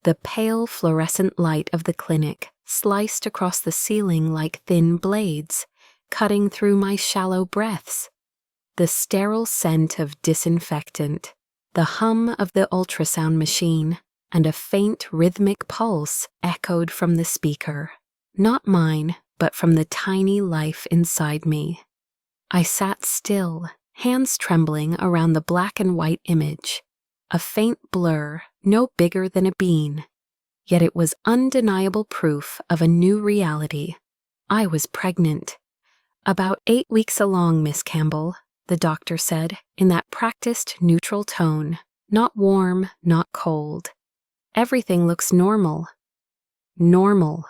The pale fluorescent light of the clinic sliced across the ceiling like thin blades, cutting through my shallow breaths. The sterile scent of disinfectant, the hum of the ultrasound machine, and a faint rhythmic pulse echoed from the speaker. Not mine, but from the tiny life inside me. I sat still, hands trembling around the black and white image. A faint blur, no bigger than a bean. Yet it was undeniable proof of a new reality. I was pregnant. About 8 weeks along, Miss Campbell, the doctor said, in that practiced neutral tone. Not warm, not cold. Everything looks normal. Normal.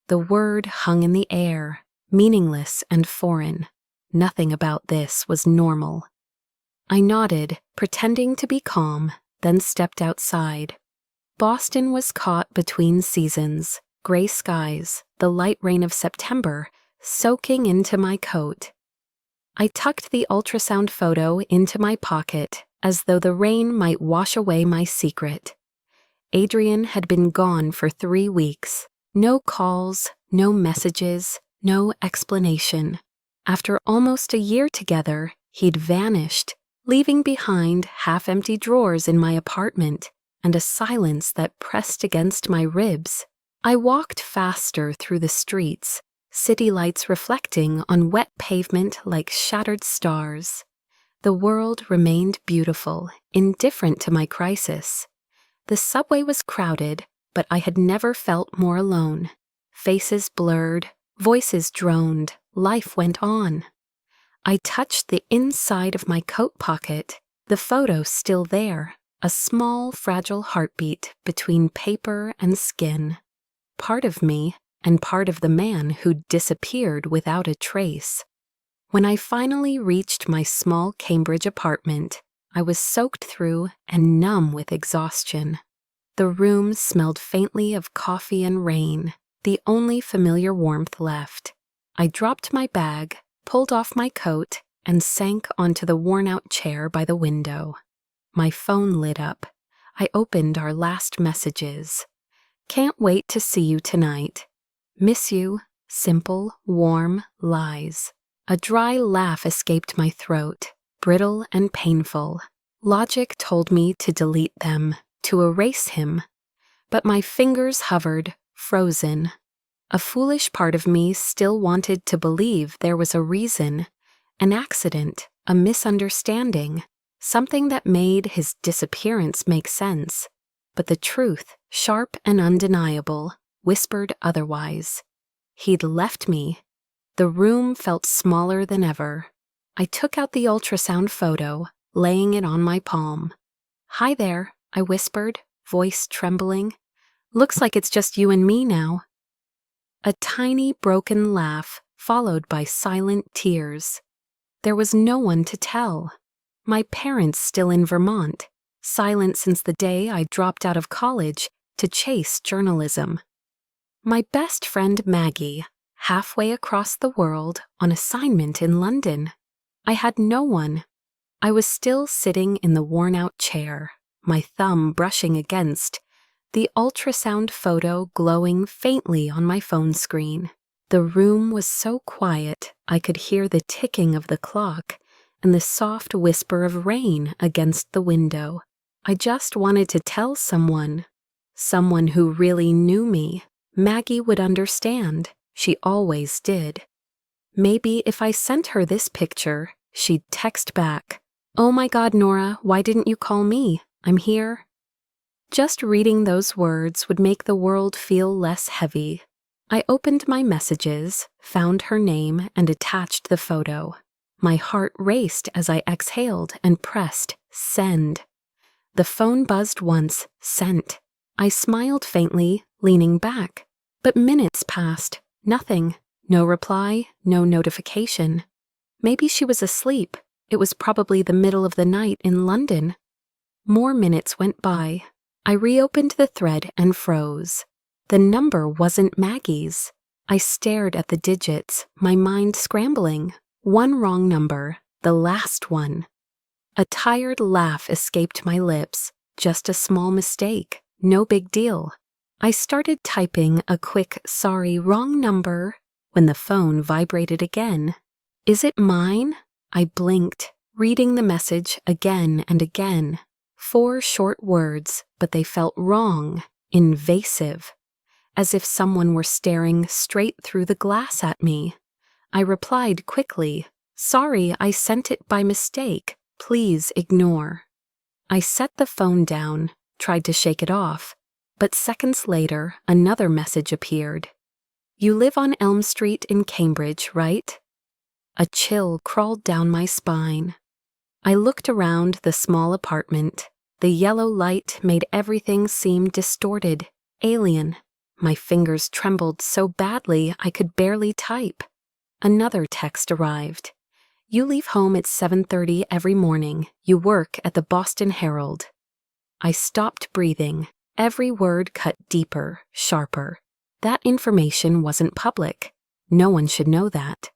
The word hung in the air, meaningless and foreign. Nothing about this was normal. I nodded, pretending to be calm, then stepped outside. Boston was caught between seasons, gray skies, the light rain of September, soaking into my coat. I tucked the ultrasound photo into my pocket, as though the rain might wash away my secret. Adrian had been gone for 3 weeks. No calls, no messages, no explanation. After almost a year together, he'd vanished, leaving behind half-empty drawers in my apartment and a silence that pressed against my ribs. I walked faster through the streets, city lights reflecting on wet pavement like shattered stars. The world remained beautiful, indifferent to my crisis. The subway was crowded, but I had never felt more alone. Faces blurred, voices droned, life went on. I touched the inside of my coat pocket, the photo still there, a small, fragile heartbeat between paper and skin. Part of me, and part of the man who'd disappeared without a trace. When I finally reached my small Cambridge apartment, I was soaked through and numb with exhaustion. The room smelled faintly of coffee and rain, the only familiar warmth left. I dropped my bag, pulled off my coat, and sank onto the worn-out chair by the window. My phone lit up. I opened our last messages. Can't wait to see you tonight. Miss you. Simple, warm lies. A dry laugh escaped my throat, brittle and painful. Logic told me to delete them, to erase him. But my fingers hovered, frozen. A foolish part of me still wanted to believe there was a reason, an accident, a misunderstanding, something that made his disappearance make sense. But the truth, sharp and undeniable, whispered otherwise. He'd left me. The room felt smaller than ever. I took out the ultrasound photo, laying it on my palm. "Hi there," I whispered, voice trembling. "Looks like it's just you and me now." A tiny broken laugh, followed by silent tears. There was no one to tell. My parents still in Vermont, silent since the day I dropped out of college to chase journalism. My best friend Maggie, halfway across the world on assignment in London. I had no one. I was still sitting in the worn-out chair, my thumb brushing against the ultrasound photo glowing faintly on my phone screen. The room was so quiet I could hear the ticking of the clock and the soft whisper of rain against the window. I just wanted to tell someone who really knew me. Maggie would understand. She always did. Maybe if I sent her this picture, she'd text back, "Oh my God, Nora, why didn't you call me? I'm here." Just reading those words would make the world feel less heavy. I opened my messages, found her name, and attached the photo. My heart raced as I exhaled and pressed send. The phone buzzed once, sent. I smiled faintly, leaning back. But minutes passed. Nothing. No reply, no notification. Maybe she was asleep. It was probably the middle of the night in London. More minutes went by. I reopened the thread and froze. The number wasn't Maggie's. I stared at the digits, my mind scrambling. One wrong number, the last one. A tired laugh escaped my lips. Just a small mistake. No big deal. I started typing a quick "sorry, wrong number" when the phone vibrated again. "Is it mine?" I blinked, reading the message again and again. 4 short words, but they felt wrong, invasive, as if someone were staring straight through the glass at me. I replied quickly, "Sorry, I sent it by mistake. Please ignore." I set the phone down, tried to shake it off, but seconds later, another message appeared. "You live on Elm Street in Cambridge, right?" A chill crawled down my spine. I looked around the small apartment. The yellow light made everything seem distorted, alien. My fingers trembled so badly I could barely type. Another text arrived. "You leave home at 7:30 every morning. You work at the Boston Herald." I stopped breathing. Every word cut deeper, sharper. That information wasn't public. No one should know that.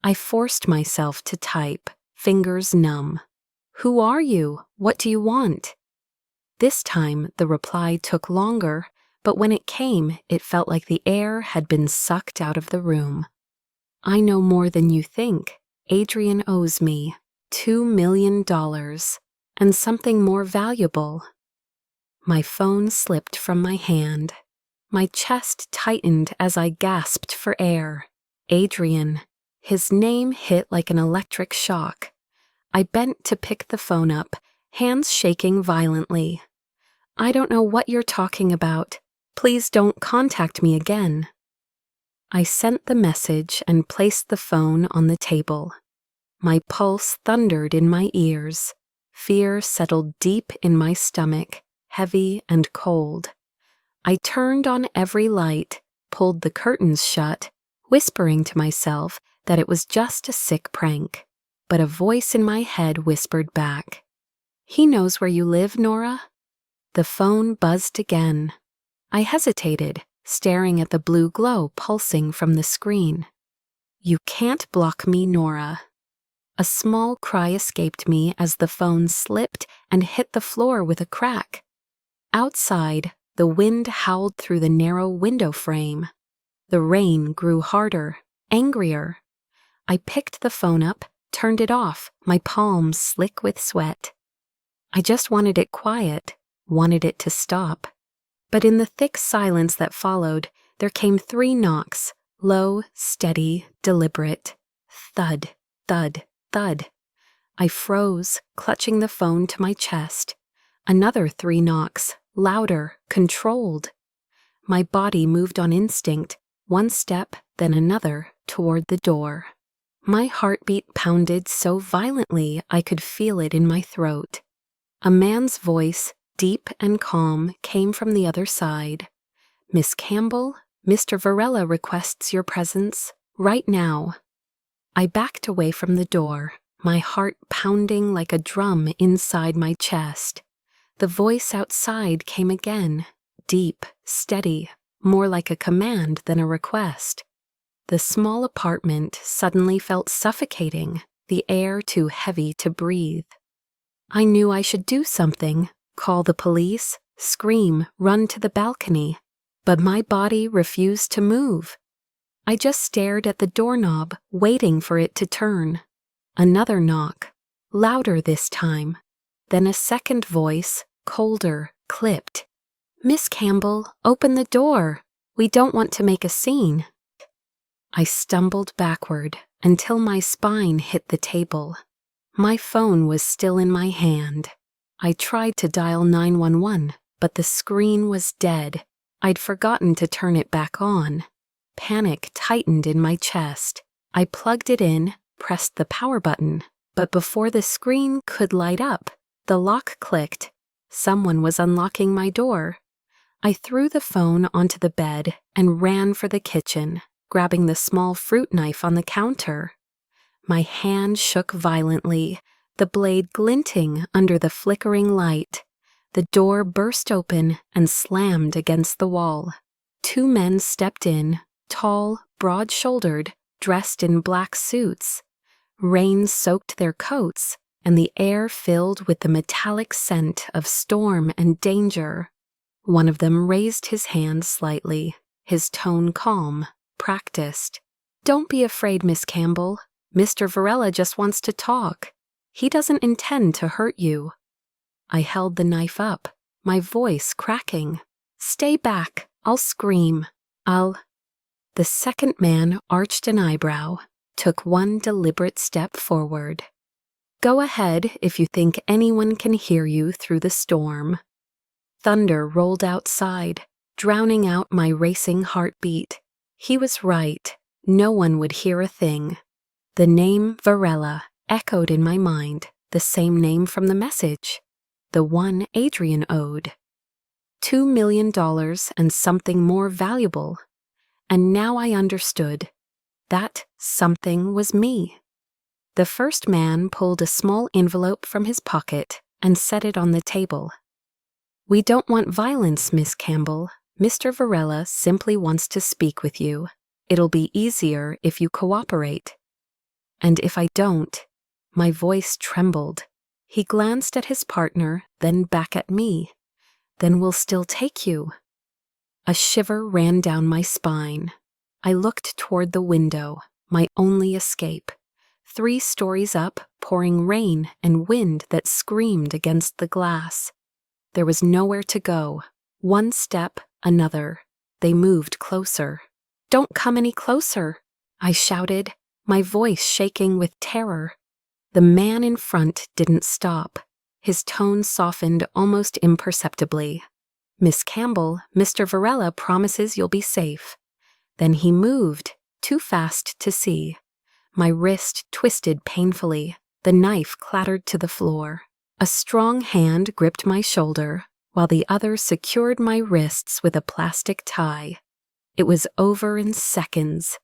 I forced myself to type, fingers numb. "Who are you? What do you want?" This time, the reply took longer, but when it came, it felt like the air had been sucked out of the room. "I know more than you think. Adrian owes me $2 million and something more valuable." My phone slipped from my hand. My chest tightened as I gasped for air. Adrian. His name hit like an electric shock. I bent to pick the phone up, hands shaking violently. "I don't know what you're talking about. Please don't contact me again." I sent the message and placed the phone on the table. My pulse thundered in my ears. Fear settled deep in my stomach, heavy and cold. I turned on every light, pulled the curtains shut, whispering to myself that it was just a sick prank. But a voice in my head whispered back, "He knows where you live, Nora." The phone buzzed again. I hesitated, staring at the blue glow pulsing from the screen. "You can't block me, Nora." A small cry escaped me as the phone slipped and hit the floor with a crack. Outside, the wind howled through the narrow window frame. The rain grew harder, angrier. I picked the phone up, turned it off, my palms slick with sweat. I just wanted it quiet, wanted it to stop. But in the thick silence that followed, there came 3 knocks, low, steady, deliberate. Thud, thud, thud. I froze, clutching the phone to my chest. Another 3 knocks, louder, controlled. My body moved on instinct, one step, then another, toward the door. My heartbeat pounded so violently I could feel it in my throat. A man's voice, deep and calm, came from the other side. "Miss Campbell, Mr. Varela requests your presence right now." I backed away from the door, my heart pounding like a drum inside my chest. The voice outside came again, deep, steady, more like a command than a request. The small apartment suddenly felt suffocating, the air too heavy to breathe. I knew I should do something, call the police, scream, run to the balcony, but my body refused to move. I just stared at the doorknob, waiting for it to turn. Another knock, louder this time. Then a second voice, colder, clipped. "Miss Campbell, open the door. We don't want to make a scene." I stumbled backward until my spine hit the table. My phone was still in my hand. I tried to dial 911, but the screen was dead. I'd forgotten to turn it back on. Panic tightened in my chest. I plugged it in, pressed the power button, but before the screen could light up, the lock clicked. Someone was unlocking my door. I threw the phone onto the bed and ran for the kitchen, grabbing the small fruit knife on the counter. My hand shook violently, the blade glinting under the flickering light. The door burst open and slammed against the wall. 2 men stepped in, tall, broad-shouldered, dressed in black suits. Rain soaked their coats, and the air filled with the metallic scent of storm and danger. One of them raised his hand slightly, his tone calm, practiced. "Don't be afraid, Miss Campbell. Mr. Varela just wants to talk. He doesn't intend to hurt you." I held the knife up, my voice cracking. "Stay back. I'll scream. The second man arched an eyebrow, took one deliberate step forward. "Go ahead if you think anyone can hear you through the storm." Thunder rolled outside, drowning out my racing heartbeat. He was right. No one would hear a thing. The name Varela echoed in my mind, the same name from the message, the one Adrian owed. $2 million and something more valuable. And now I understood. That something was me. The first man pulled a small envelope from his pocket and set it on the table. "We don't want violence, Miss Campbell. Mr. Varela simply wants to speak with you. It'll be easier if you cooperate." "And if I don't?" My voice trembled. He glanced at his partner, then back at me. "Then we'll still take you." A shiver ran down my spine. I looked toward the window, my only escape. 3 stories up, pouring rain and wind that screamed against the glass. There was nowhere to go. One step, another. They moved closer. "Don't come any closer," I shouted, my voice shaking with terror. The man in front didn't stop. His tone softened almost imperceptibly. "Miss Campbell, Mr. Varela promises you'll be safe." Then he moved, too fast to see. My wrist twisted painfully. The knife clattered to the floor. A strong hand gripped my shoulder, while the other secured my wrists with a plastic tie. It was over in seconds.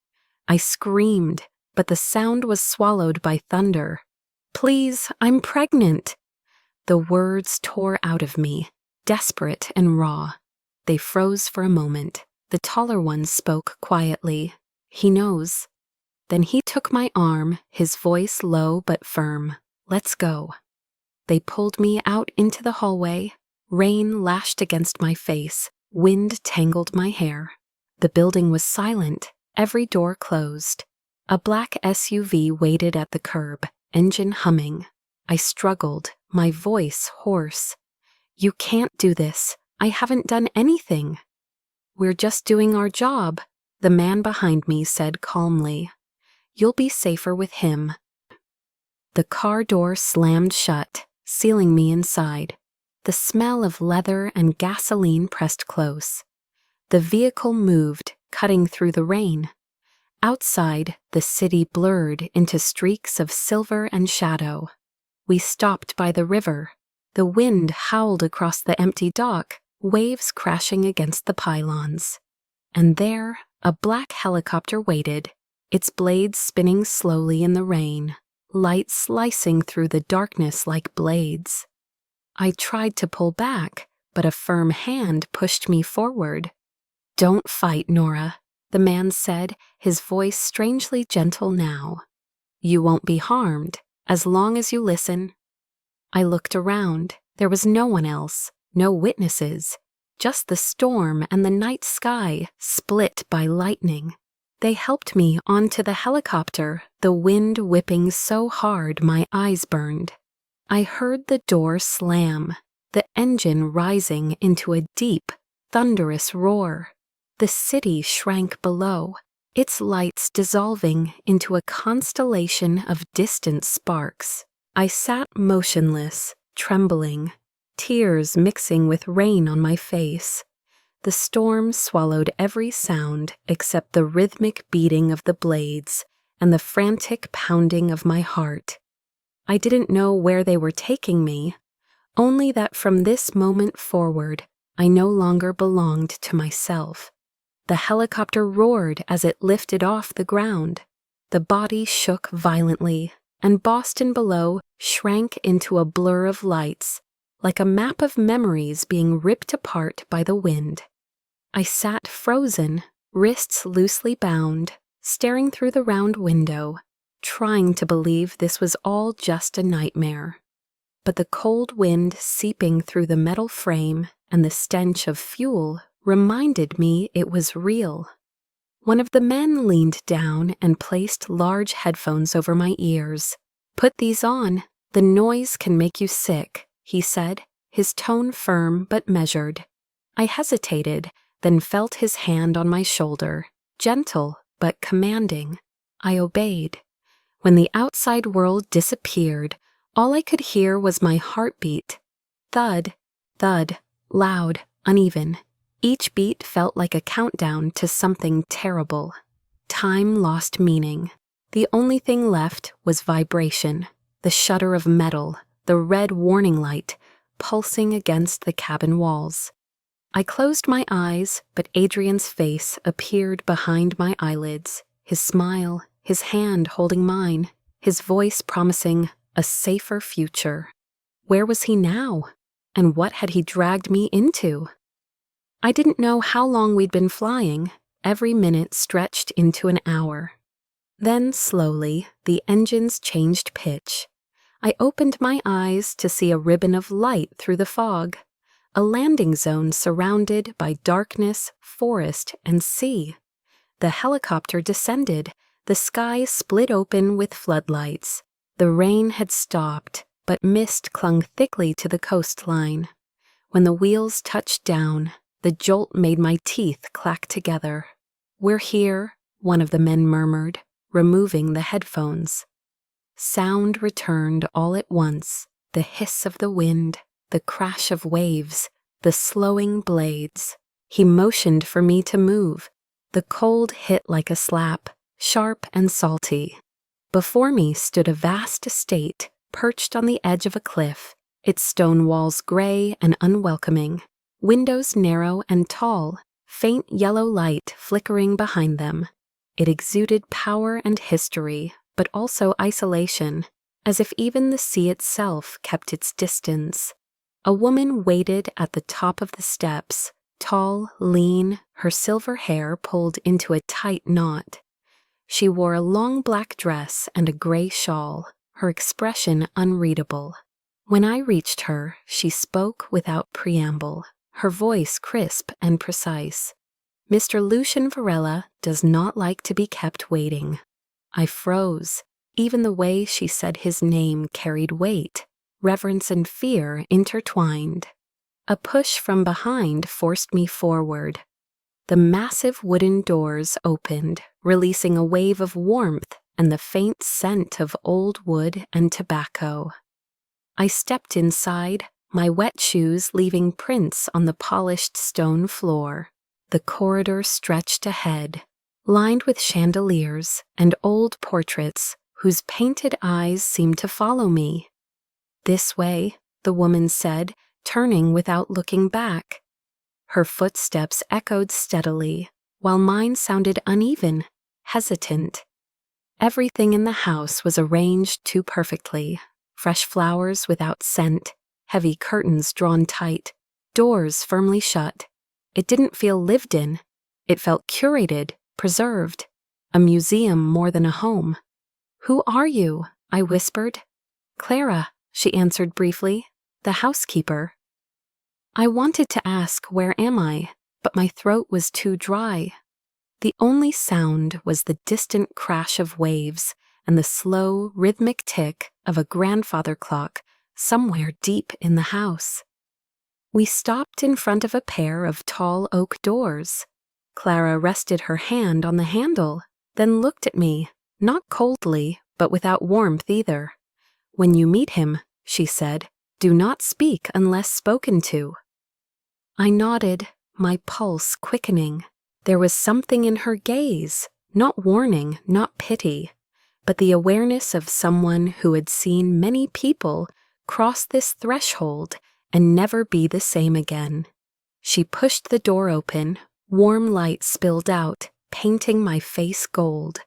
I screamed, but the sound was swallowed by thunder. "Please, I'm pregnant." The words tore out of me, desperate and raw. They froze for a moment. The taller one spoke quietly. "He knows." Then he took my arm, his voice low but firm. "Let's go." They pulled me out into the hallway. Rain lashed against my face. Wind tangled my hair. The building was silent, every door closed. A black SUV waited at the curb, engine humming. I struggled, my voice hoarse. "You can't do this. I haven't done anything." "We're just doing our job," the man behind me said calmly. "You'll be safer with him." The car door slammed shut, sealing me inside. The smell of leather and gasoline pressed close. The vehicle moved, cutting through the rain. Outside, the city blurred into streaks of silver and shadow. We stopped by the river. The wind howled across the empty dock, waves crashing against the pylons. And there, a black helicopter waited, its blades spinning slowly in the rain, light slicing through the darkness like blades. I tried to pull back, but a firm hand pushed me forward. "Don't fight, Nora," the man said, his voice strangely gentle now. "You won't be harmed, as long as you listen." I looked around. There was no one else, no witnesses, just the storm and the night sky split by lightning. They helped me onto the helicopter, the wind whipping so hard my eyes burned. I heard the door slam, the engine rising into a deep, thunderous roar. The city shrank below, its lights dissolving into a constellation of distant sparks. I sat motionless, trembling, tears mixing with rain on my face. The storm swallowed every sound except the rhythmic beating of the blades and the frantic pounding of my heart. I didn't know where they were taking me, only that from this moment forward, I no longer belonged to myself. The helicopter roared as it lifted off the ground. The body shook violently, and Boston below shrank into a blur of lights, like a map of memories being ripped apart by the wind. I sat frozen, wrists loosely bound, staring through the round window, trying to believe this was all just a nightmare. But the cold wind seeping through the metal frame and the stench of fuel reminded me it was real. One of the men leaned down and placed large headphones over my ears. "Put these on. The noise can make you sick," he said, his tone firm but measured. I hesitated, then felt his hand on my shoulder, gentle but commanding. I obeyed. When the outside world disappeared, all I could hear was my heartbeat. Thud, thud, loud, uneven. Each beat felt like a countdown to something terrible. Time lost meaning. The only thing left was vibration, the shudder of metal, the red warning light, pulsing against the cabin walls. I closed my eyes, but Adrian's face appeared behind my eyelids, his smile, his hand holding mine, his voice promising a safer future. Where was he now? And what had he dragged me into? I didn't know how long we'd been flying. Every minute stretched into an hour. Then, slowly, the engines changed pitch. I opened my eyes to see a ribbon of light through the fog, a landing zone surrounded by darkness, forest, and sea. The helicopter descended, the sky split open with floodlights. The rain had stopped, but mist clung thickly to the coastline. When the wheels touched down, the jolt made my teeth clack together. "We're here," one of the men murmured, removing the headphones. Sound returned all at once, the hiss of the wind, the crash of waves, the slowing blades. He motioned for me to move. The cold hit like a slap, sharp and salty. Before me stood a vast estate, perched on the edge of a cliff, its stone walls gray and unwelcoming, windows narrow and tall, faint yellow light flickering behind them. It exuded power and history, but also isolation, as if even the sea itself kept its distance. A woman waited at the top of the steps, tall, lean, her silver hair pulled into a tight knot. She wore a long black dress and a gray shawl, her expression unreadable. When I reached her, she spoke without preamble, her voice crisp and precise. "Mr. Lucian Varela does not like to be kept waiting." I froze. Even the way she said his name carried weight, reverence and fear intertwined. A push from behind forced me forward. The massive wooden doors opened, releasing a wave of warmth and the faint scent of old wood and tobacco. I stepped inside, my wet shoes leaving prints on the polished stone floor. The corridor stretched ahead, lined with chandeliers and old portraits whose painted eyes seemed to follow me. "This way," the woman said, turning without looking back. Her footsteps echoed steadily, while mine sounded uneven, hesitant. Everything in the house was arranged too perfectly. Fresh flowers without scent, heavy curtains drawn tight, doors firmly shut. It didn't feel lived in. It felt curated, preserved, a museum more than a home. "Who are you?" I whispered. "Clara," she answered briefly, "the housekeeper." I wanted to ask, "Where am I?" but my throat was too dry. The only sound was the distant crash of waves and the slow, rhythmic tick of a grandfather clock somewhere deep in the house. We stopped in front of a pair of tall oak doors. Clara rested her hand on the handle, then looked at me, not coldly, but without warmth either. "When you meet him," she said, "do not speak unless spoken to." I nodded, my pulse quickening. There was something in her gaze, not warning, not pity, but the awareness of someone who had seen many people cross this threshold and never be the same again. She pushed the door open, warm light spilled out, painting my face gold.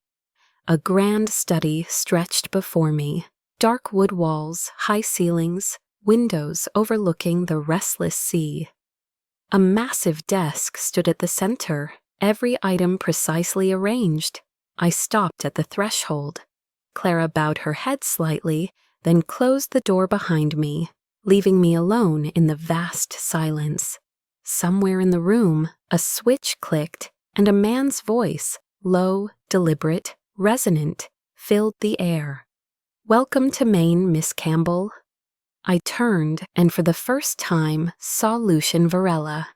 A grand study stretched before me, dark wood walls, high ceilings, windows overlooking the restless sea. A massive desk stood at the center, every item precisely arranged. I stopped at the threshold. Clara bowed her head slightly, then closed the door behind me, leaving me alone in the vast silence. somewhere in the room, a switch clicked, and a man's voice, low, deliberate, resonant, filled the air. "Welcome to Maine, Miss Campbell." I turned and for the first time saw Lucian Varela.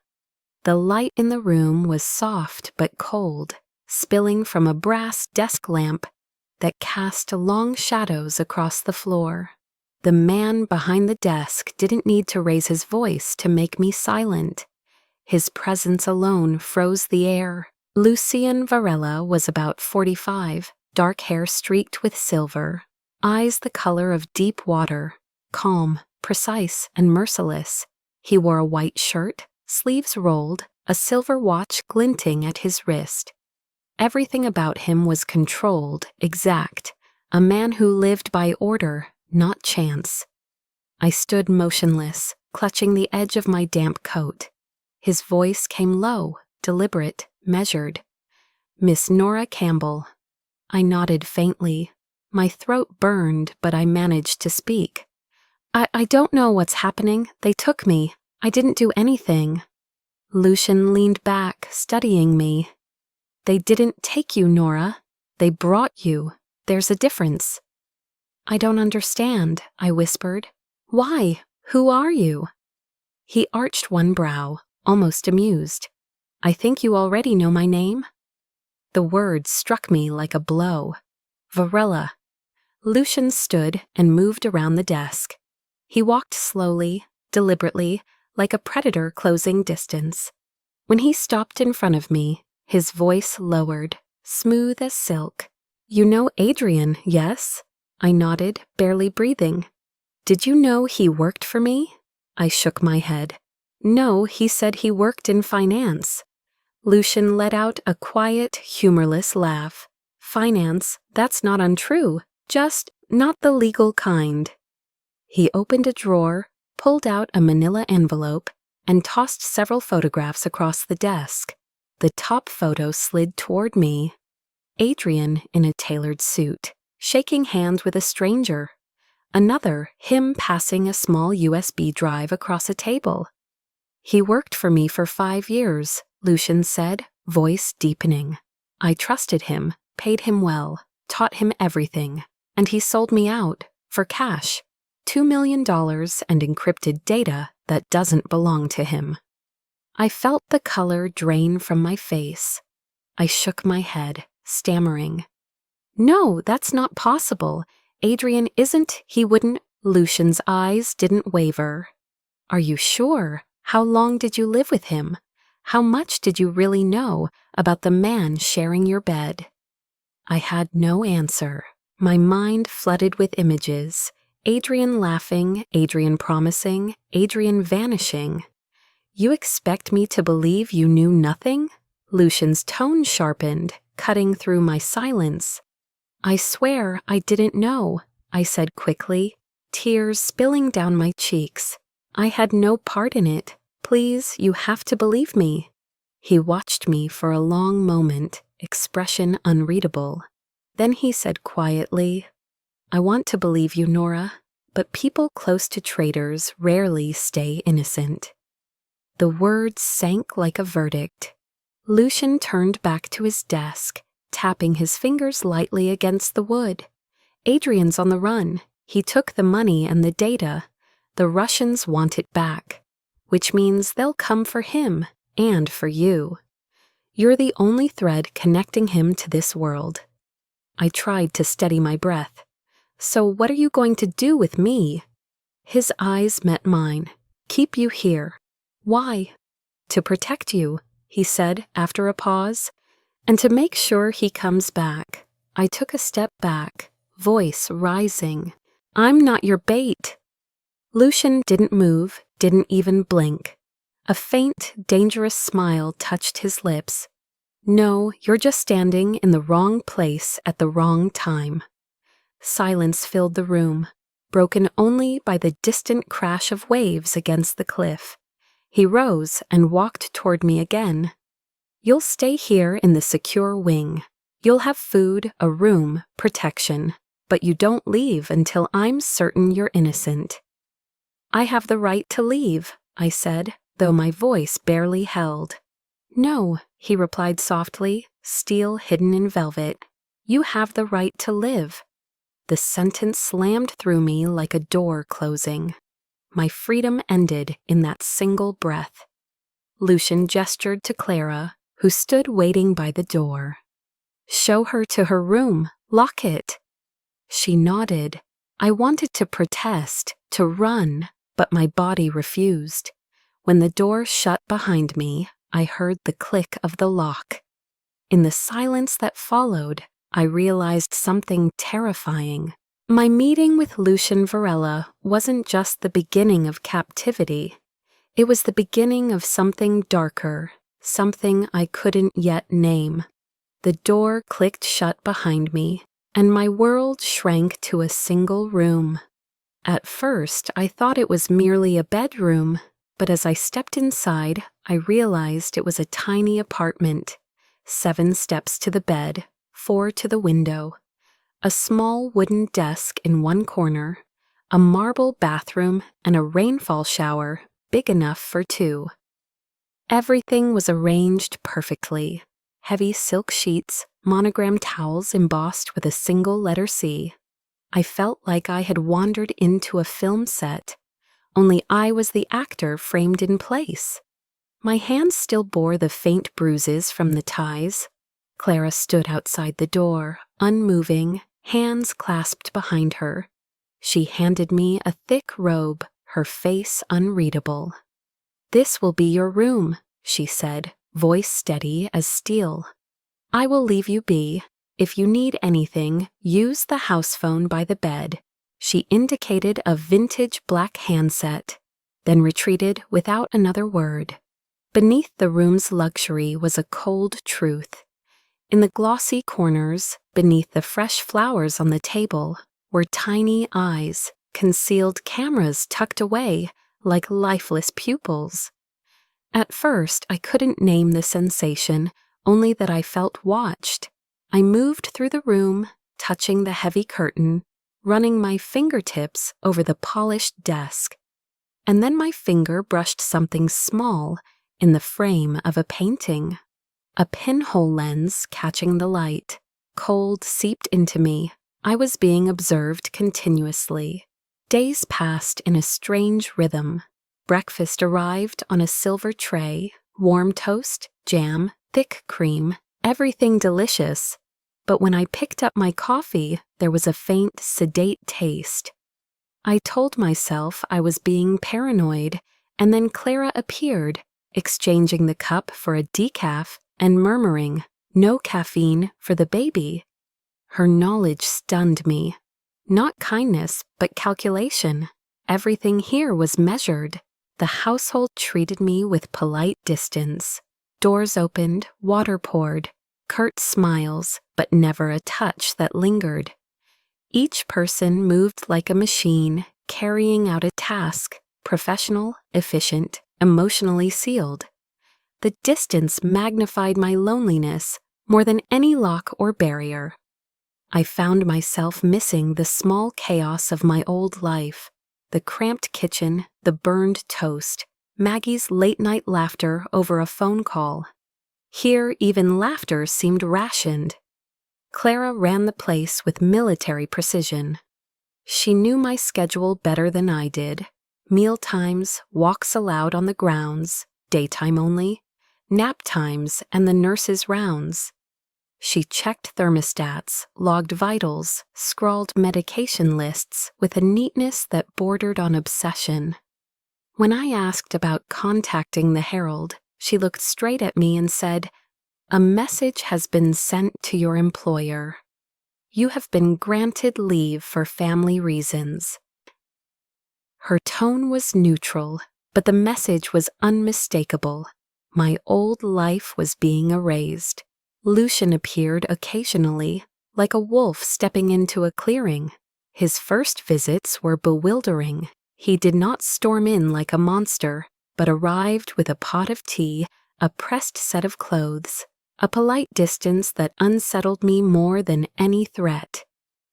The light in the room was soft but cold, spilling from a brass desk lamp that cast long shadows across the floor. The man behind the desk didn't need to raise his voice to make me silent. His presence alone froze the air. Lucian Varela was about 45, dark hair streaked with silver, eyes the color of deep water, calm, precise, and merciless. He wore a white shirt, sleeves rolled, a silver watch glinting at his wrist. Everything about him was controlled, exact, a man who lived by order, not chance. I stood motionless, clutching the edge of my damp coat. His voice came low, deliberate, measured. "Miss Nora Campbell." I nodded faintly. My throat burned, but I managed to speak. I don't know what's happening. They took me. I didn't do anything." Lucian leaned back, studying me. "They didn't take you, Nora. They brought you. There's a difference." "I don't understand," I whispered. "Why? Who are you?" He arched one brow, almost amused. "I think you already know my name." The word struck me like a blow. Varela. Lucian stood and moved around the desk. He walked slowly, deliberately, like a predator closing distance. When he stopped in front of me, his voice lowered, smooth as silk. "You know Adrian, yes?" I nodded, barely breathing. "Did you know he worked for me?" I shook my head. "No, he said he worked in finance." Lucian let out a quiet, humorless laugh. "Finance, that's not untrue, just not the legal kind." He opened a drawer, pulled out a manila envelope, and tossed several photographs across the desk. The top photo slid toward me. Adrian in a tailored suit, shaking hands with a stranger. Another, him passing a small USB drive across a table. "He worked for me for 5 years, Lucian said, voice deepening. "I trusted him, paid him well, taught him everything, and he sold me out, for cash. $2 million and encrypted data that doesn't belong to him." I felt the color drain from my face. I shook my head, stammering. "No, that's not possible. Adrian isn't, he wouldn't." Lucian's eyes didn't waver. "Are you sure? How long did you live with him? How much did you really know about the man sharing your bed?" I had no answer. My mind flooded with images. Adrian laughing, Adrian promising, Adrian vanishing. "You expect me to believe you knew nothing?" Lucian's tone sharpened, cutting through my silence. "I swear I didn't know," I said quickly, tears spilling down my cheeks. "I had no part in it. Please, you have to believe me." He watched me for a long moment, expression unreadable. Then he said quietly, "I want to believe you, Nora, but people close to traitors rarely stay innocent." The words sank like a verdict. Lucian turned back to his desk, tapping his fingers lightly against the wood. "Adrian's on the run. He took the money and the data. The Russians want it back, which means they'll come for him and for you. You're the only thread connecting him to this world." I tried to steady my breath. "So what are you going to do with me?" His eyes met mine. "Keep you here." "Why?" "To protect you," he said after a pause, "and to make sure he comes back." I took a step back, voice rising. "I'm not your bait." Lucian didn't move, didn't even blink. A faint, dangerous smile touched his lips. "No, you're just standing in the wrong place at the wrong time." Silence filled the room, broken only by the distant crash of waves against the cliff. He rose and walked toward me again. "You'll stay here in the secure wing. You'll have food, a room, protection, but you don't leave until I'm certain you're innocent." "I have the right to leave," I said, though my voice barely held. "No," he replied softly, steel hidden in velvet. "You have the right to live." The sentence slammed through me like a door closing. My freedom ended in that single breath. Lucian gestured to Clara, who stood waiting by the door. "Show her to her room. Lock it." She nodded. I wanted to protest, to run, but my body refused. When the door shut behind me, I heard the click of the lock. In the silence that followed, I realized something terrifying. My meeting with Lucian Varela wasn't just the beginning of captivity. It was the beginning of something darker, something I couldn't yet name. The door clicked shut behind me, and my world shrank to a single room. At first, I thought it was merely a bedroom, but as I stepped inside, I realized it was a tiny apartment. 7 steps to the bed, 4 to the window, a small wooden desk in one corner, a marble bathroom, and a rainfall shower big enough for 2. Everything was arranged perfectly. Heavy silk sheets, monogrammed towels embossed with a single letter C. I felt like I had wandered into a film set, only I was the actor framed in place. My hands still bore the faint bruises from the ties. Clara stood outside the door, unmoving, hands clasped behind her. She handed me a thick robe, her face unreadable. "This will be your room," she said, voice steady as steel. "I will leave you be. If you need anything, use the house phone by the bed." She indicated a vintage black handset, then retreated without another word. Beneath the room's luxury was a cold truth. In the glossy corners, beneath the fresh flowers on the table, were tiny eyes, concealed cameras tucked away like lifeless pupils. At first, I couldn't name the sensation, only that I felt watched. I moved through the room, touching the heavy curtain, running my fingertips over the polished desk. And then my finger brushed something small in the frame of a painting. A pinhole lens catching the light. Cold seeped into me. I was being observed continuously. Days passed in a strange rhythm. Breakfast arrived on a silver tray, warm toast, jam, thick cream, everything delicious. But when I picked up my coffee, there was a faint, sedate taste. I told myself I was being paranoid, and then Clara appeared, exchanging the cup for a decaf and murmuring, "No caffeine for the baby." Her knowledge stunned me. Not kindness, but calculation. Everything here was measured. The household treated me with polite distance. Doors opened, water poured, curt smiles, but never a touch that lingered. Each person moved like a machine, carrying out a task, professional, efficient, emotionally sealed. The distance magnified my loneliness more than any lock or barrier. I found myself missing the small chaos of my old life, the cramped kitchen, the burned toast, Maggie's late-night laughter over a phone call. Here, even laughter seemed rationed. Clara ran the place with military precision. She knew my schedule better than I did. Meal times, walks allowed on the grounds, daytime only, nap times, and the nurse's rounds. She checked thermostats, logged vitals, scrawled medication lists with a neatness that bordered on obsession. When I asked about contacting the Herald, she looked straight at me and said, "A message has been sent to your employer. You have been granted leave for family reasons." Her tone was neutral, but the message was unmistakable. My old life was being erased. Lucian appeared occasionally, like a wolf stepping into a clearing. His first visits were bewildering. He did not storm in like a monster, but arrived with a pot of tea, a pressed set of clothes, a polite distance that unsettled me more than any threat.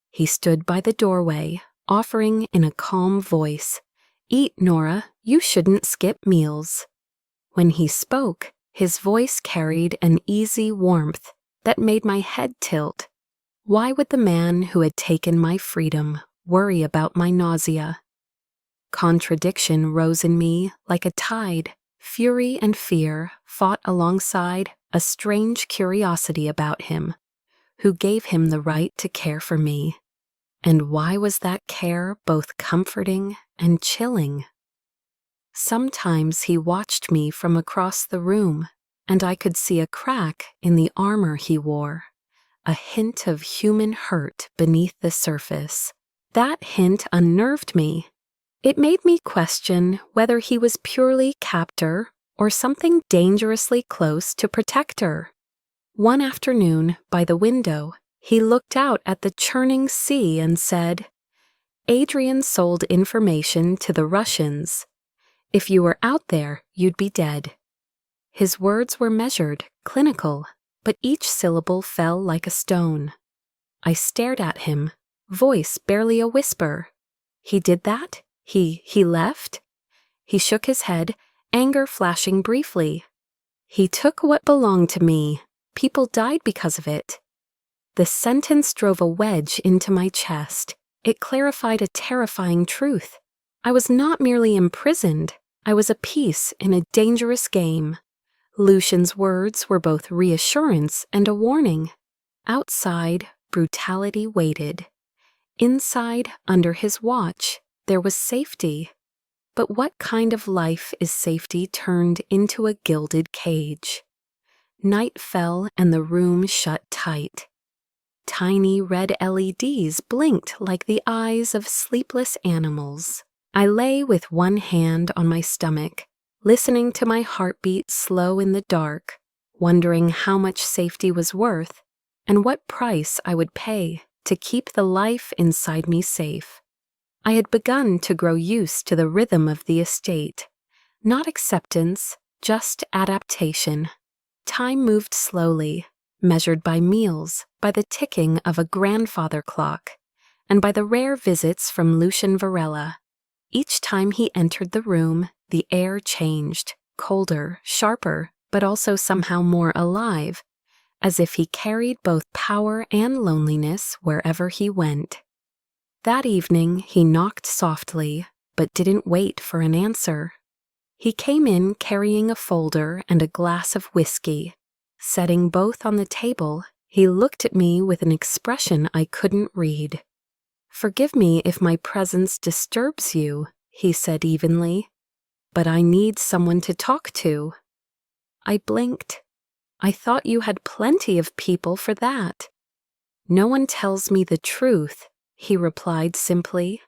He stood by the doorway, offering in a calm voice, "Eat, Nora, you shouldn't skip meals." When he spoke, his voice carried an easy warmth that made my head tilt. Why would the man who had taken my freedom worry about my nausea? Contradiction rose in me like a tide. Fury and fear fought alongside a strange curiosity about him. Who gave him the right to care for me? And why was that care both comforting and chilling? Sometimes he watched me from across the room, and I could see a crack in the armor he wore, a hint of human hurt beneath the surface. That hint unnerved me. It made me question whether he was purely captor or something dangerously close to protector. One afternoon, by the window, he looked out at the churning sea and said, "Adrian sold information to the Russians. If you were out there, you'd be dead." His words were measured, clinical, but each syllable fell like a stone. I stared at him, voice barely a whisper. He did that? He left? He shook his head, anger flashing briefly. He took what belonged to me. People died because of it. The sentence drove a wedge into my chest. It clarified a terrifying truth. I was not merely imprisoned. I was a piece in a dangerous game. Lucian's words were both reassurance and a warning. Outside, brutality waited. Inside, under his watch, there was safety. But what kind of life is safety turned into a gilded cage? Night fell and the room shut tight. Tiny red LEDs blinked like the eyes of sleepless animals. I lay with one hand on my stomach, listening to my heartbeat slow in the dark, wondering how much safety was worth and what price I would pay to keep the life inside me safe. I had begun to grow used to the rhythm of the estate. Not acceptance, just adaptation. Time moved slowly, measured by meals, by the ticking of a grandfather clock, and by the rare visits from Lucian Varela. Each time he entered the room, the air changed, colder, sharper, but also somehow more alive, as if he carried both power and loneliness wherever he went. That evening he knocked softly, but didn't wait for an answer. He came in carrying a folder and a glass of whiskey. Setting both on the table, he looked at me with an expression I couldn't read. "Forgive me if my presence disturbs you," he said evenly, "but I need someone to talk to." I blinked. "I thought you had plenty of people for that." "No one tells me the truth," he replied simply,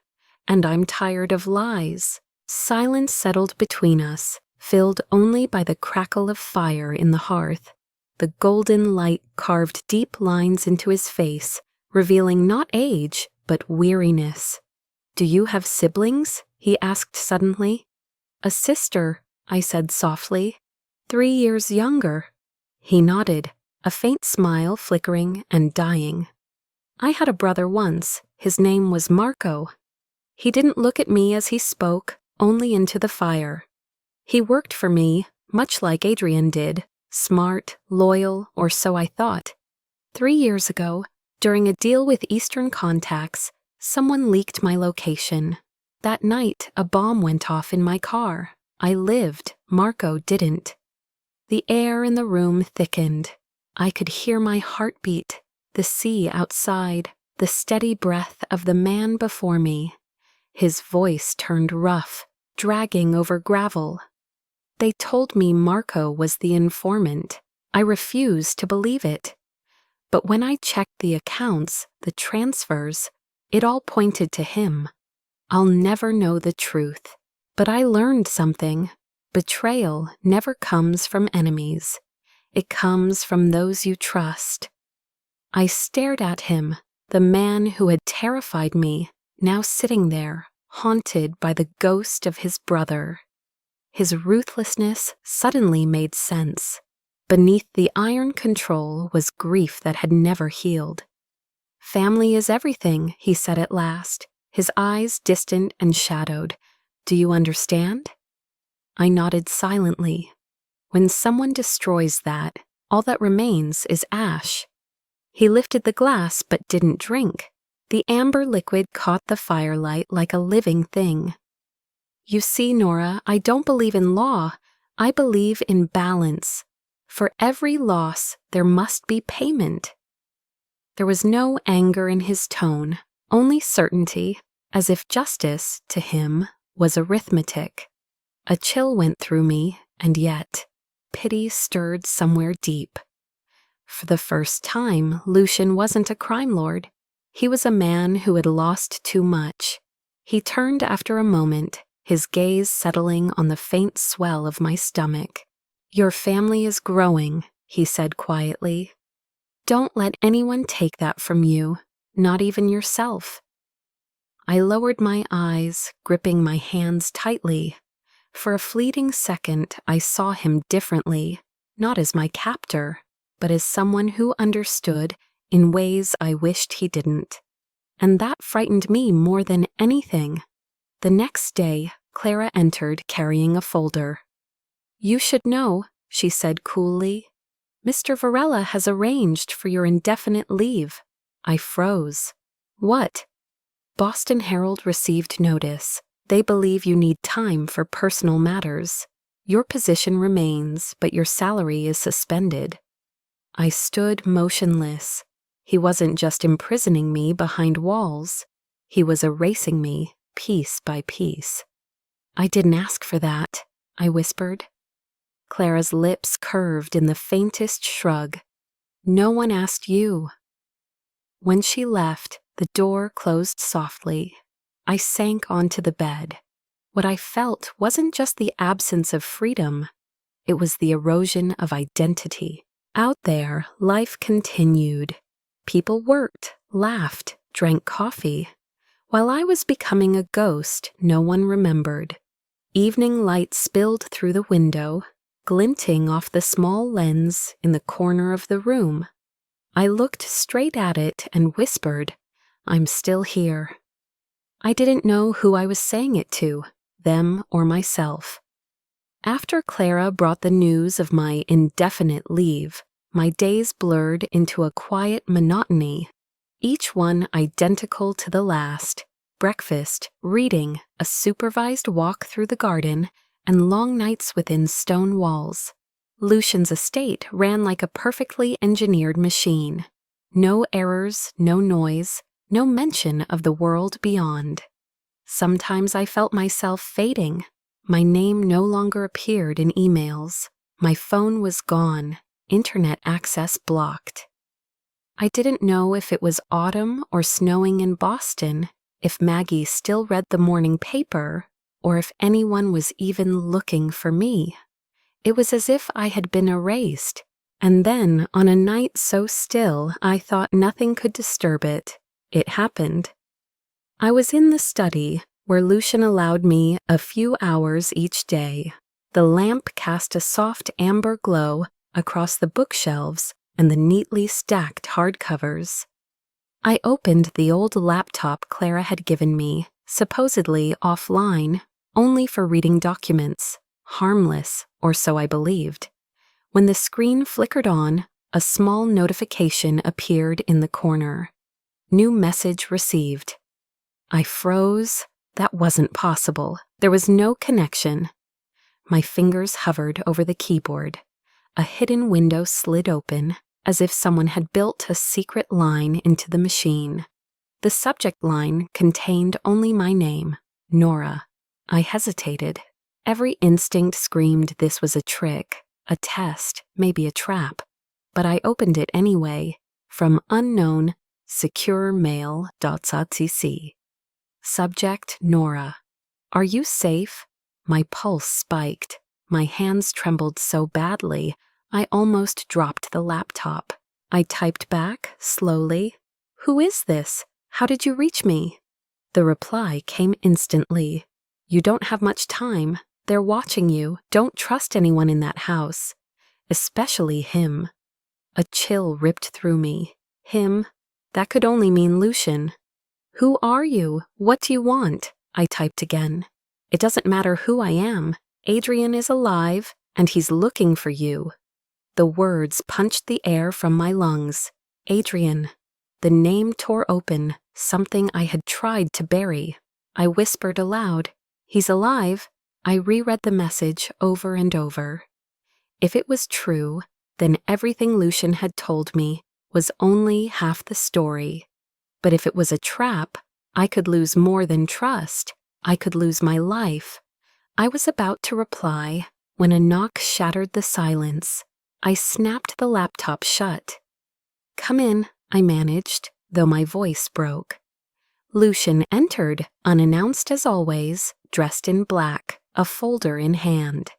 "and I'm tired of lies." Silence settled between us, filled only by the crackle of fire in the hearth. The golden light carved deep lines into his face, revealing not age, but weariness. "Do you have siblings?" he asked suddenly. "A sister," I said softly. 3 years younger." He nodded, a faint smile flickering and dying. "I had a brother once. His name was Marco." He didn't look at me as he spoke, only into the fire. "He worked for me, much like Adrian did. Smart, loyal, or so I thought. 3 years ago, during a deal with Eastern Contacts, someone leaked my location. That night, a bomb went off in my car. I lived, Marco didn't." The air in the room thickened. I could hear my heartbeat, the sea outside, the steady breath of the man before me. His voice turned rough, dragging over gravel. They told me Marco was the informant. I refused to believe it. But when I checked the accounts, the transfers, it all pointed to him. I'll never know the truth, but I learned something. Betrayal never comes from enemies. It comes from those you trust. I stared at him, the man who had terrified me, now sitting there, haunted by the ghost of his brother. His ruthlessness suddenly made sense. Beneath the iron control was grief that had never healed. "Family is everything," he said at last, his eyes distant and shadowed. "Do you understand?" I nodded silently. When someone destroys that, all that remains is ash. He lifted the glass but didn't drink. The amber liquid caught the firelight like a living thing. You see, Nora, I don't believe in law. I believe in balance. For every loss, there must be payment. There was no anger in his tone, only certainty, as if justice, to him, was arithmetic. A chill went through me, and yet, pity stirred somewhere deep. For the first time, Lucian wasn't a crime lord. He was a man who had lost too much. He turned after a moment, his gaze settling on the faint swell of my stomach. Your family is growing, he said quietly. Don't let anyone take that from you, not even yourself. I lowered my eyes, gripping my hands tightly. For a fleeting second, I saw him differently, not as my captor, but as someone who understood in ways I wished he didn't. And that frightened me more than anything. The next day, Clara entered carrying a folder. You should know, she said coolly. Mr. Varela has arranged for your indefinite leave. I froze. What? Boston Herald received notice. They believe you need time for personal matters. Your position remains, but your salary is suspended. I stood motionless. He wasn't just imprisoning me behind walls. He was erasing me, piece by piece. I didn't ask for that, I whispered. Clara's lips curved in the faintest shrug. No one asked you. When she left, the door closed softly. I sank onto the bed. What I felt wasn't just the absence of freedom. It was the erosion of identity. Out there, life continued. People worked, laughed, drank coffee. While I was becoming a ghost, no one remembered. Evening light spilled through the window, glinting off the small lens in the corner of the room. I looked straight at it and whispered, I'm still here. I didn't know who I was saying it to, them or myself. After Clara brought the news of my indefinite leave, my days blurred into a quiet monotony, each one identical to the last. Breakfast, reading, a supervised walk through the garden, and long nights within stone walls. Lucian's estate ran like a perfectly engineered machine. No errors, no noise, no mention of the world beyond. Sometimes I felt myself fading. My name no longer appeared in emails. My phone was gone, internet access blocked. I didn't know if it was autumn or snowing in Boston, if Maggie still read the morning paper, or if anyone was even looking for me. It was as if I had been erased, and then, on a night so still I thought nothing could disturb it, it happened. I was in the study, where Lucian allowed me a few hours each day. The lamp cast a soft amber glow across the bookshelves and the neatly stacked hardcovers. I opened the old laptop Clara had given me, supposedly offline, only for reading documents, harmless, or so I believed. When the screen flickered on, a small notification appeared in the corner. New message received. I froze. That wasn't possible. There was no connection. My fingers hovered over the keyboard. A hidden window slid open, as if someone had built a secret line into the machine. The subject line contained only my name, Nora. I hesitated. Every instinct screamed this was a trick, a test, maybe a trap. But I opened it anyway, from unknown securemail.cc. Subject Nora. Are you safe? My pulse spiked. My hands trembled so badly, I almost dropped the laptop. I typed back, slowly. Who is this? How did you reach me? The reply came instantly. You don't have much time. They're watching you. Don't trust anyone in that house. Especially him. A chill ripped through me. Him? That could only mean Lucian. Who are you? What do you want? I typed again. It doesn't matter who I am. Adrian is alive, And he's looking for you." The words punched the air from my lungs. Adrian. The name tore open, something I had tried to bury. I whispered aloud, "He's alive." I reread the message over and over. If it was true, then everything Lucian had told me was only half the story. But if it was a trap, I could lose more than trust. I could lose my life. I was about to reply when a knock shattered the silence. I snapped the laptop shut. "Come in," I managed, though my voice broke. Lucian entered, unannounced as always, dressed in black, a folder in hand.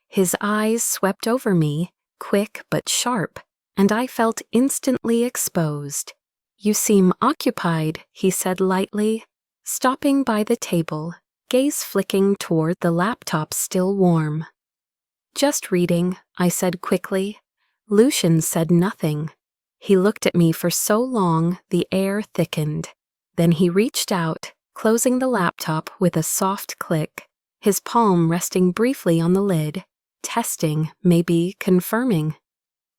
His eyes swept over me, quick but sharp, and I felt instantly exposed. "You seem occupied," he said lightly, stopping by the table, gaze flicking toward the laptop still warm. "Just reading," I said quickly. Lucian said nothing. He looked at me for so long the air thickened. Then he reached out, closing the laptop with a soft click, his palm resting briefly on the lid, testing, maybe confirming.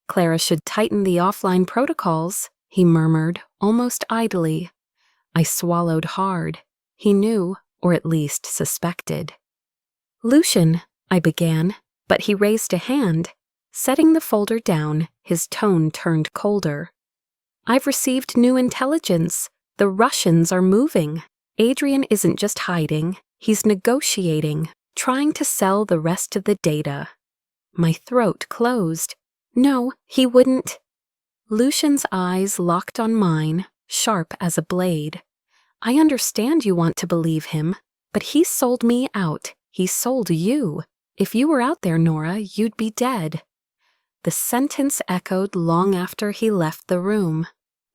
"Clara should tighten the offline protocols," he murmured, almost idly. I swallowed hard. He knew, or at least suspected. "Lucian," I began, but he raised a hand. Setting the folder down, his tone turned colder. "I've received new intelligence. The Russians are moving. Adrian isn't just hiding, he's negotiating, trying to sell the rest of the data." My throat closed. "No, he wouldn't." Lucian's eyes locked on mine, sharp as a blade. "I understand you want to believe him, but he sold me out. He sold you. If you were out there, Nora, you'd be dead." The sentence echoed long after he left the room.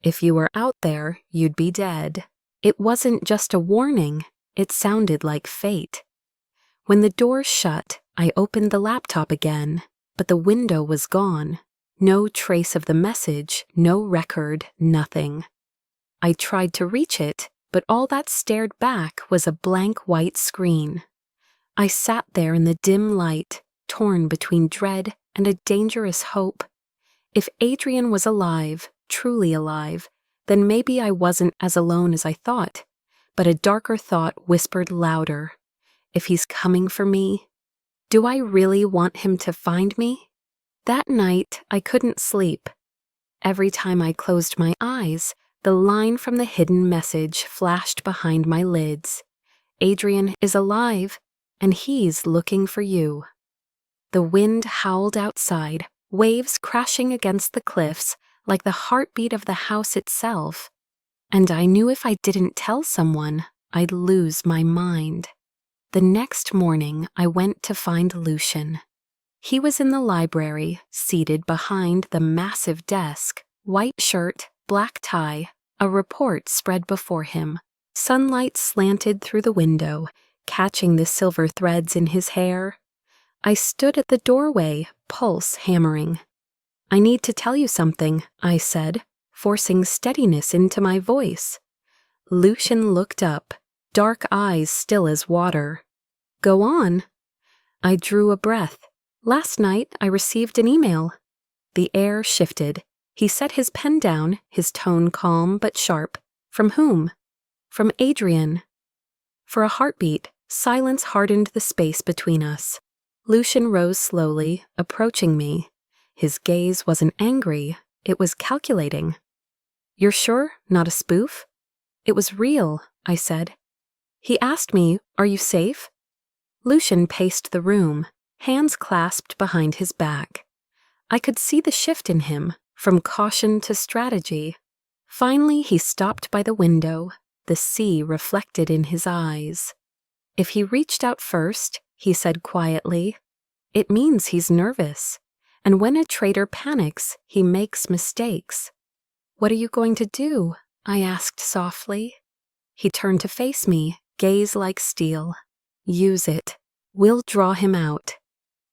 If you were out there, you'd be dead. It wasn't just a warning, it sounded like fate. When the door shut, I opened the laptop again, but the window was gone. No trace of the message, no record, nothing. I tried to reach it, but all that stared back was a blank white screen. I sat there in the dim light, torn between dread and a dangerous hope. If Adrian was alive, truly alive, then maybe I wasn't as alone as I thought. But a darker thought whispered louder. If he's coming for me, do I really want him to find me? That night, I couldn't sleep. Every time I closed my eyes, the line from the hidden message flashed behind my lids. Adrian is alive, and he's looking for you. The wind howled outside, waves crashing against the cliffs like the heartbeat of the house itself. And I knew if I didn't tell someone, I'd lose my mind. The next morning, I went to find Lucian. He was in the library, seated behind the massive desk, white shirt, black tie, a report spread before him. Sunlight slanted through the window, catching the silver threads in his hair. I stood at the doorway, pulse hammering. "I need to tell you something," I said, forcing steadiness into my voice. Lucian looked up, dark eyes still as water. "Go on." I drew a breath. "Last night I received an email." The air shifted. He set his pen down, his tone calm but sharp. "From whom?" "From Adrian." For a heartbeat, silence hardened the space between us. Lucian rose slowly, approaching me. His gaze wasn't angry, it was calculating. "You're sure? Not a spoof?" "It was real," I said. He asked me, "Are you safe?" Lucian paced the room, hands clasped behind his back. I could see the shift in him, from caution to strategy. Finally, he stopped by the window, the sea reflected in his eyes. "If he reached out first," he said quietly, "it means he's nervous. And when a traitor panics, he makes mistakes." "What are you going to do?" I asked softly. He turned to face me, gaze like steel. "Use it. We'll draw him out."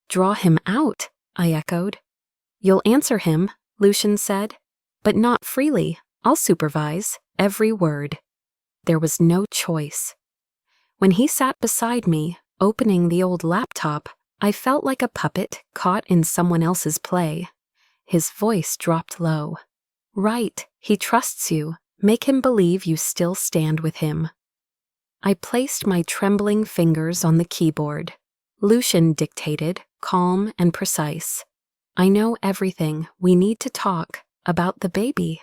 "Draw him out?" I echoed. "You'll answer him," Lucian said. "But not freely. I'll supervise, every word." There was no choice. When he sat beside me, opening the old laptop, I felt like a puppet caught in someone else's play. His voice dropped low. Right, he trusts you. Make him believe you still stand with him. I placed my trembling fingers on the keyboard. Lucian dictated, calm and precise. I know everything. We need to talk about the baby.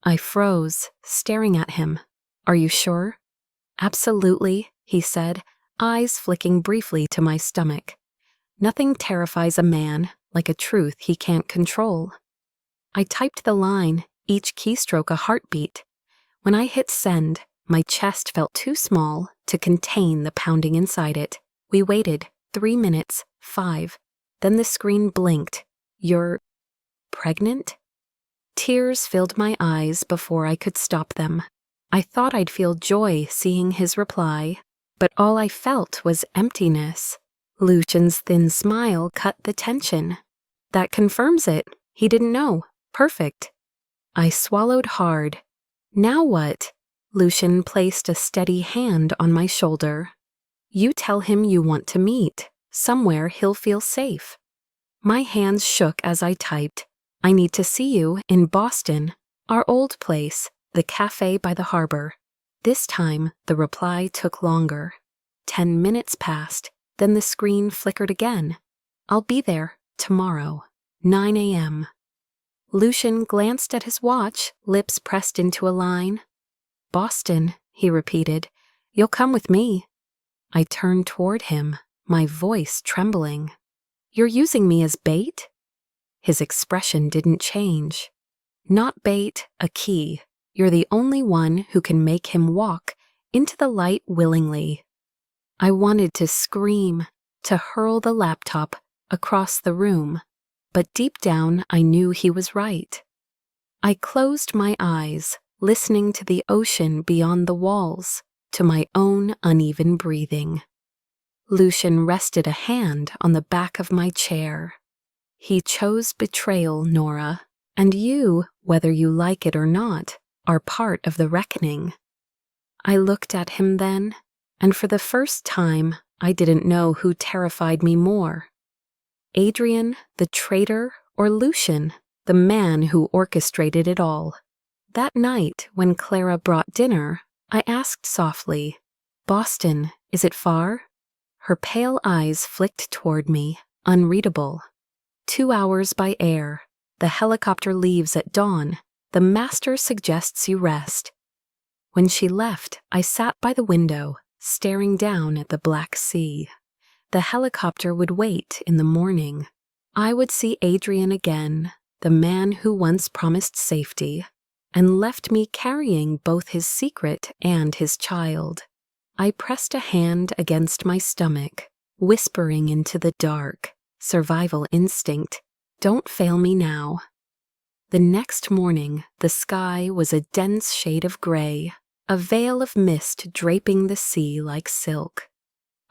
I froze, staring at him. Are you sure? Absolutely, he said, eyes flicking briefly to my stomach. Nothing terrifies a man like a truth he can't control. I typed the line, each keystroke a heartbeat. When I hit send, my chest felt too small to contain the pounding inside it. We waited 3 minutes, 5. Then the screen blinked. You're pregnant? Tears filled my eyes before I could stop them. I thought I'd feel joy seeing his reply, but all I felt was emptiness. Lucian's thin smile cut the tension. That confirms it. He didn't know. Perfect. I swallowed hard. Now what? Lucian placed a steady hand on my shoulder. You tell him you want to meet. Somewhere he'll feel safe. My hands shook as I typed. I need to see you in Boston, our old place, the cafe by the harbor. This time, the reply took longer. 10 minutes passed, then the screen flickered again. I'll be there tomorrow, 9 a.m. Lucian glanced at his watch, lips pressed into a line. Boston, he repeated. You'll come with me. I turned toward him, my voice trembling. You're using me as bait? His expression didn't change. Not bait, a key. You're the only one who can make him walk into the light willingly. I wanted to scream, to hurl the laptop across the room, but deep down I knew he was right. I closed my eyes, listening to the ocean beyond the walls, to my own uneven breathing. Lucian rested a hand on the back of my chair. He chose betrayal, Nora, and you, whether you like it or not, are part of the reckoning. I looked at him then, and for the first time, I didn't know who terrified me more. Adrian, the traitor, or Lucian, the man who orchestrated it all. That night, when Clara brought dinner, I asked softly, Boston, is it far? Her pale eyes flicked toward me, unreadable. 2 hours by air. The helicopter leaves at dawn. The master suggests you rest. When she left, I sat by the window, staring down at the black sea. The helicopter would wait in the morning. I would see Adrian again, the man who once promised safety, and left me carrying both his secret and his child. I pressed a hand against my stomach, whispering into the dark, survival instinct, don't fail me now. The next morning, the sky was a dense shade of gray, a veil of mist draping the sea like silk.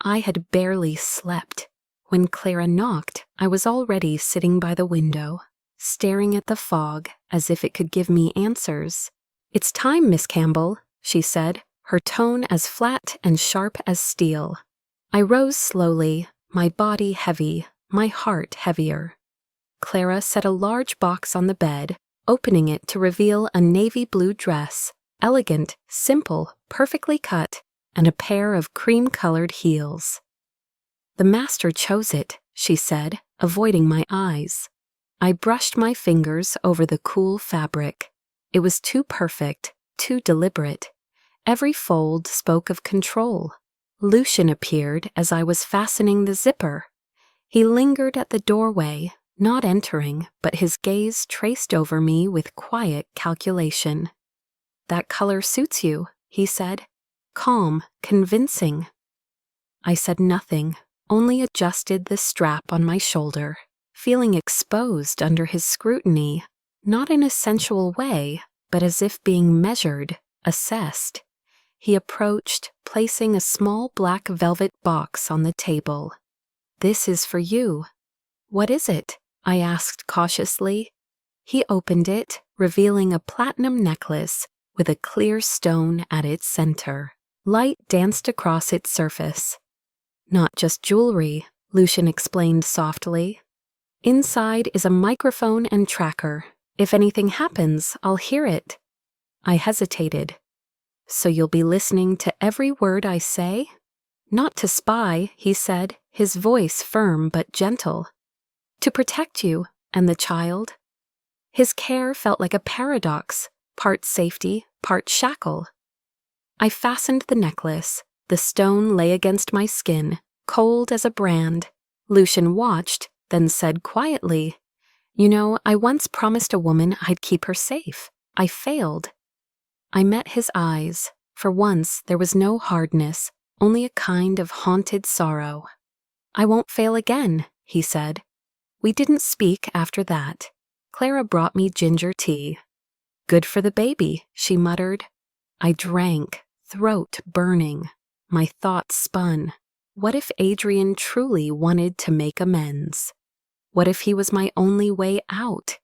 I had barely slept. When Clara knocked, I was already sitting by the window, staring at the fog as if it could give me answers. It's time, Miss Campbell, she said, her tone as flat and sharp as steel. I rose slowly, my body heavy, my heart heavier. Clara set a large box on the bed, opening it to reveal a navy blue dress, elegant, simple, perfectly cut, and a pair of cream-colored heels. The master chose it, she said, avoiding my eyes. I brushed my fingers over the cool fabric. It was too perfect, too deliberate. Every fold spoke of control. Lucian appeared as I was fastening the zipper. He lingered at the doorway, not entering, but his gaze traced over me with quiet calculation. That color suits you, he said. Calm, convincing. I said nothing, only adjusted the strap on my shoulder, feeling exposed under his scrutiny, not in a sensual way, but as if being measured, assessed. He approached, placing a small black velvet box on the table. This is for you. What is it? I asked cautiously. He opened it, revealing a platinum necklace with a clear stone at its center. Light danced across its surface. Not just jewelry, Lucian explained softly. "Inside is a microphone and tracker. If anything happens, I'll hear it." I hesitated. "So you'll be listening to every word I say?" "Not to spy," he said, his voice firm but gentle. "To protect you and the child." His care felt like a paradox, part safety, part shackle. I fastened the necklace. The stone lay against my skin, cold as a brand. Lucian watched, then said quietly, "You know, I once promised a woman I'd keep her safe. I failed." I met his eyes. For once, there was no hardness, only a kind of haunted sorrow. "I won't fail again," he said. We didn't speak after that. Clara brought me ginger tea. "Good for the baby," she muttered. I drank, throat burning. My thoughts spun. What if Adrian truly wanted to make amends? What if he was my only way out?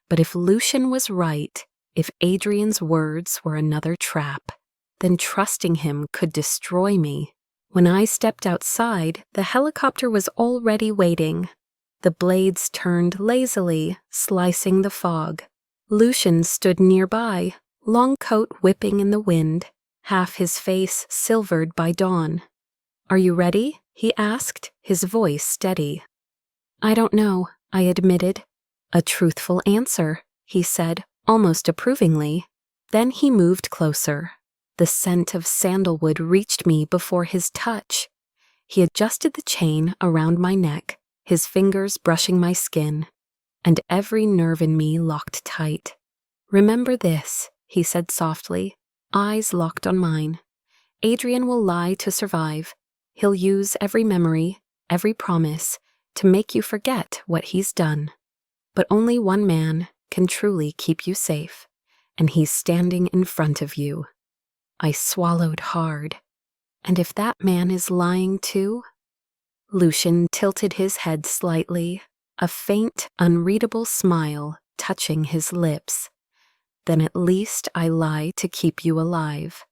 But if Lucian was right, if Adrian's words were another trap, then trusting him could destroy me. When I stepped outside, the helicopter was already waiting. The blades turned lazily, slicing the fog. Lucian stood nearby, long coat whipping in the wind, half his face silvered by dawn. "Are you ready?" he asked, his voice steady. "I don't know," I admitted. "A truthful answer," he said, almost approvingly. Then he moved closer. The scent of sandalwood reached me before his touch. He adjusted the chain around my neck, his fingers brushing my skin, and every nerve in me locked tight. "Remember this," he said softly, eyes locked on mine. "Adrian will lie to survive. He'll use every memory, every promise, to make you forget what he's done. But only one man can truly keep you safe, and he's standing in front of you." I swallowed hard. And if that man is lying too? Lucian tilted his head slightly, a faint, unreadable smile touching his lips. "Then at least I lie to keep you alive."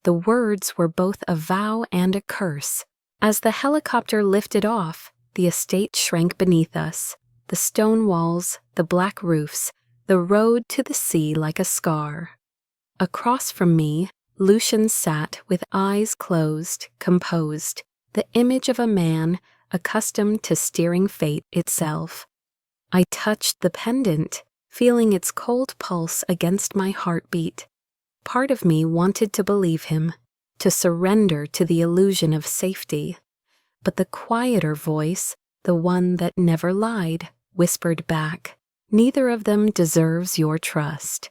The words were both a vow and a curse. As the helicopter lifted off, the estate shrank beneath us, the stone walls, the black roofs, the road to the sea like a scar. Across from me, Lucian sat with eyes closed, composed, the image of a man accustomed to steering fate itself. I touched the pendant, feeling its cold pulse against my heartbeat. Part of me wanted to believe him, to surrender to the illusion of safety. But the quieter voice, the one that never lied, whispered back, "Neither of them deserves your trust."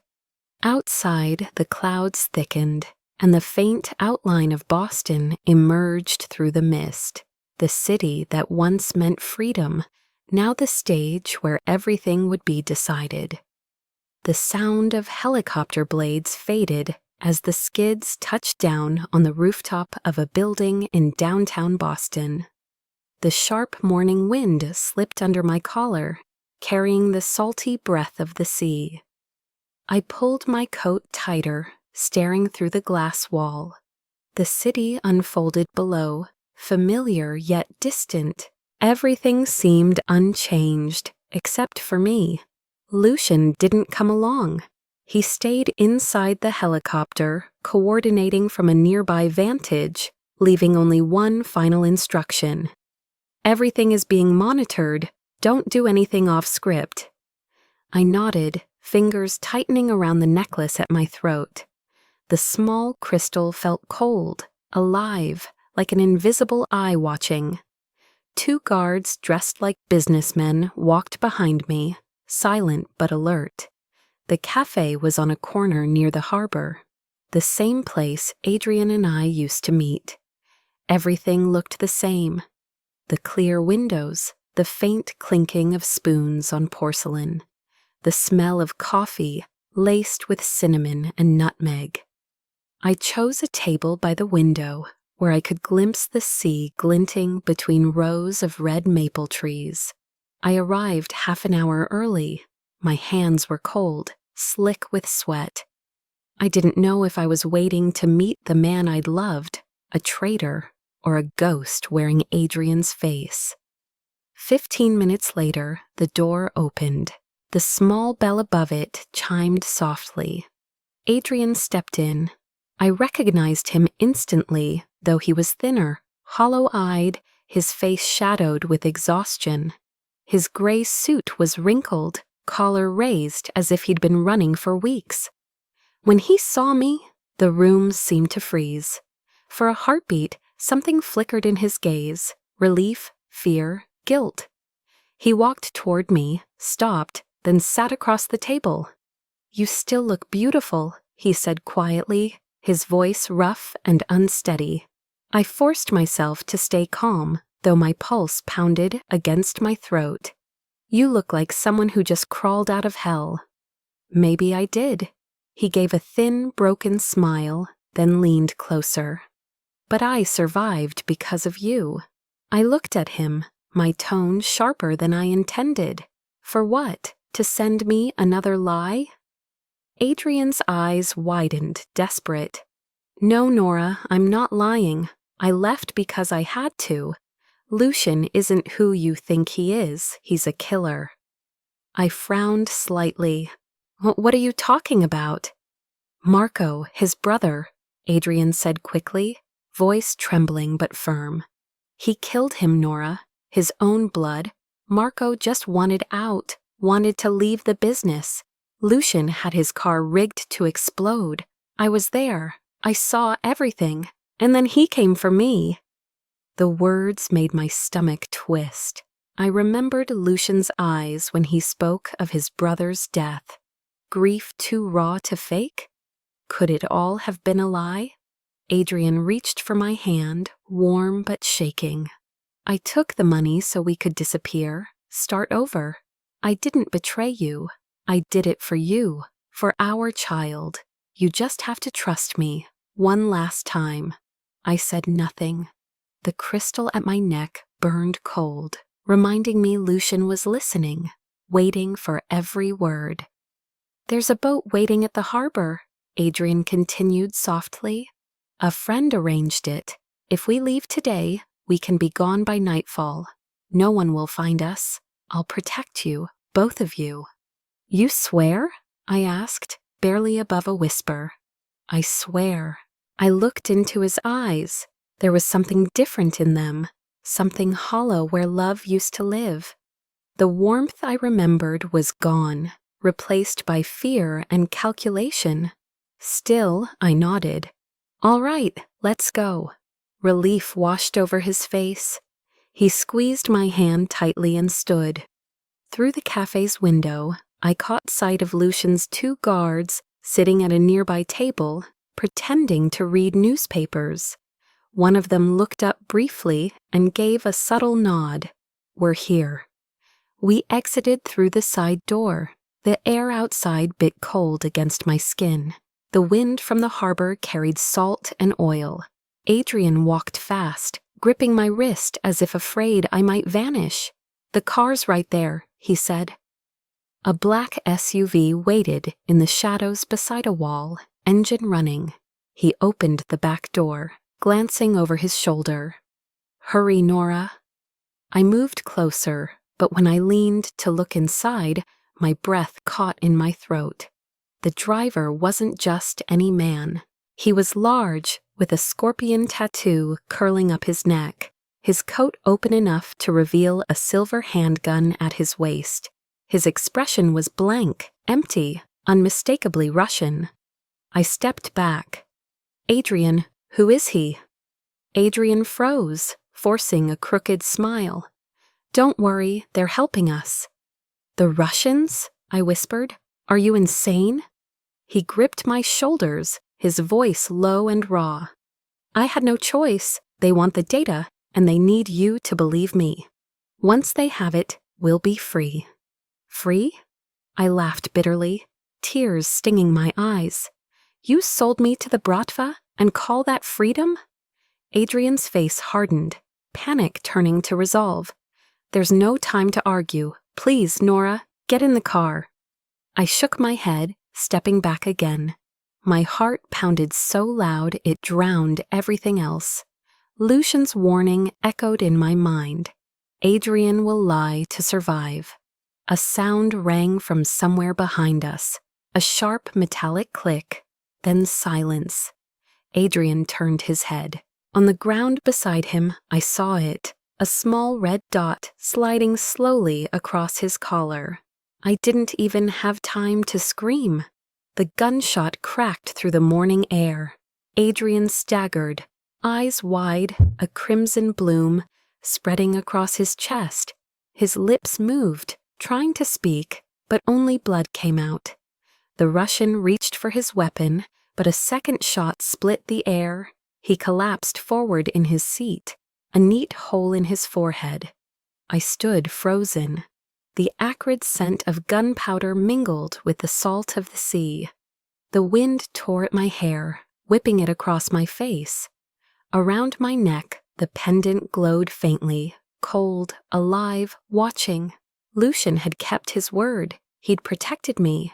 Outside, the clouds thickened, and the faint outline of Boston emerged through the mist. The city that once meant freedom, now the stage where everything would be decided. The sound of helicopter blades faded as the skids touched down on the rooftop of a building in downtown Boston. The sharp morning wind slipped under my collar, carrying the salty breath of the sea. I pulled my coat tighter, staring through the glass wall. The city unfolded below, familiar yet distant. Everything seemed unchanged, except for me. Lucian didn't come along. He stayed inside the helicopter, coordinating from a nearby vantage, leaving only one final instruction. "Everything is being monitored. Don't do anything off script." I nodded, fingers tightening around the necklace at my throat. The small crystal felt cold, alive, like an invisible eye watching. 2 guards dressed like businessmen walked behind me, silent but alert. The cafe was on a corner near the harbor, the same place Adrian and I used to meet. Everything looked the same. The clear windows, the faint clinking of spoons on porcelain, the smell of coffee laced with cinnamon and nutmeg. I chose a table by the window where I could glimpse the sea glinting between rows of red maple trees. I arrived half an hour early. My hands were cold, slick with sweat. I didn't know if I was waiting to meet the man I'd loved, a traitor, or a ghost wearing Adrian's face. 15 minutes later, the door opened. The small bell above it chimed softly. Adrian stepped in. I recognized him instantly, though he was thinner, hollow-eyed, his face shadowed with exhaustion. His gray suit was wrinkled, collar raised as if he'd been running for weeks. When he saw me, the room seemed to freeze. For a heartbeat, something flickered in his gaze: relief, fear, guilt. He walked toward me, stopped, then sat across the table. "You still look beautiful," he said quietly, his voice rough and unsteady. I forced myself to stay calm, though my pulse pounded against my throat. "You look like someone who just crawled out of hell." Maybe I did. He gave a thin, broken smile, then leaned closer. "But I survived because of you." I looked at him, my tone sharper than I intended. For what? To send me another lie? Adrian's eyes widened, desperate. "No, Nora, I'm not lying. I left because I had to. Lucian isn't who you think he is. He's a killer." I frowned slightly. "What are you talking about?" "Marco, his brother," Adrian said quickly, voice trembling but firm. "He killed him, Nora. His own blood. Marco just wanted out, wanted to leave the business. Lucian had his car rigged to explode. I was there. I saw everything. And then he came for me." The words made my stomach twist. I remembered Lucian's eyes when he spoke of his brother's death. Grief too raw to fake? Could it all have been a lie? Adrian reached for my hand, warm but shaking. "I took the money so we could disappear, start over. I didn't betray you. I did it for you, for our child. You just have to trust me, one last time." I said nothing. The crystal at my neck burned cold, reminding me Lucian was listening, waiting for every word. "There's a boat waiting at the harbor," Adrian continued softly. "A friend arranged it. If we leave today, we can be gone by nightfall. No one will find us. I'll protect you, both of you." "You swear?" I asked, barely above a whisper. "I swear." I looked into his eyes. There was something different in them, something hollow where love used to live. The warmth I remembered was gone, replaced by fear and calculation. Still, I nodded. "All right, let's go." Relief washed over his face. He squeezed my hand tightly and stood. Through the cafe's window, I caught sight of Lucian's 2 guards sitting at a nearby table, pretending to read newspapers. One of them looked up briefly and gave a subtle nod. "We're here." We exited through the side door. The air outside bit cold against my skin. The wind from the harbor carried salt and oil. Adrian walked fast, gripping my wrist as if afraid I might vanish. "The car's right there," he said. A black SUV waited in the shadows beside a wall, engine running. He opened the back door, glancing over his shoulder. "Hurry, Nora." I moved closer, but when I leaned to look inside, my breath caught in my throat. The driver wasn't just any man. He was large, with a scorpion tattoo curling up his neck, his coat open enough to reveal a silver handgun at his waist. His expression was blank, empty, unmistakably Russian. I stepped back. "Adrian, who is he?" Adrian froze, forcing a crooked smile. "Don't worry, they're helping us." "The Russians?" I whispered. "Are you insane?" He gripped my shoulders, his voice low and raw. "I had no choice. They want the data, and they need you to believe me. Once they have it, we'll be free." "Free?" I laughed bitterly, tears stinging my eyes. "You sold me to the Bratva and call that freedom?" Adrian's face hardened, panic turning to resolve. "There's no time to argue. Please, Nora, get in the car." I shook my head, stepping back again. My heart pounded so loud it drowned everything else. Lucian's warning echoed in my mind. Adrian will lie to survive. A sound rang from somewhere behind us, a sharp metallic click, then silence. Adrian turned his head. On the ground beside him, I saw it, a small red dot sliding slowly across his collar. I didn't even have time to scream. The gunshot cracked through the morning air. Adrian staggered, eyes wide, a crimson bloom spreading across his chest. His lips moved, trying to speak, but only blood came out. The Russian reached for his weapon, but a second shot split the air. He collapsed forward in his seat, a neat hole in his forehead. I stood frozen. The acrid scent of gunpowder mingled with the salt of the sea. The wind tore at my hair, whipping it across my face. Around my neck, the pendant glowed faintly, cold, alive, watching. Lucian had kept his word. He'd protected me.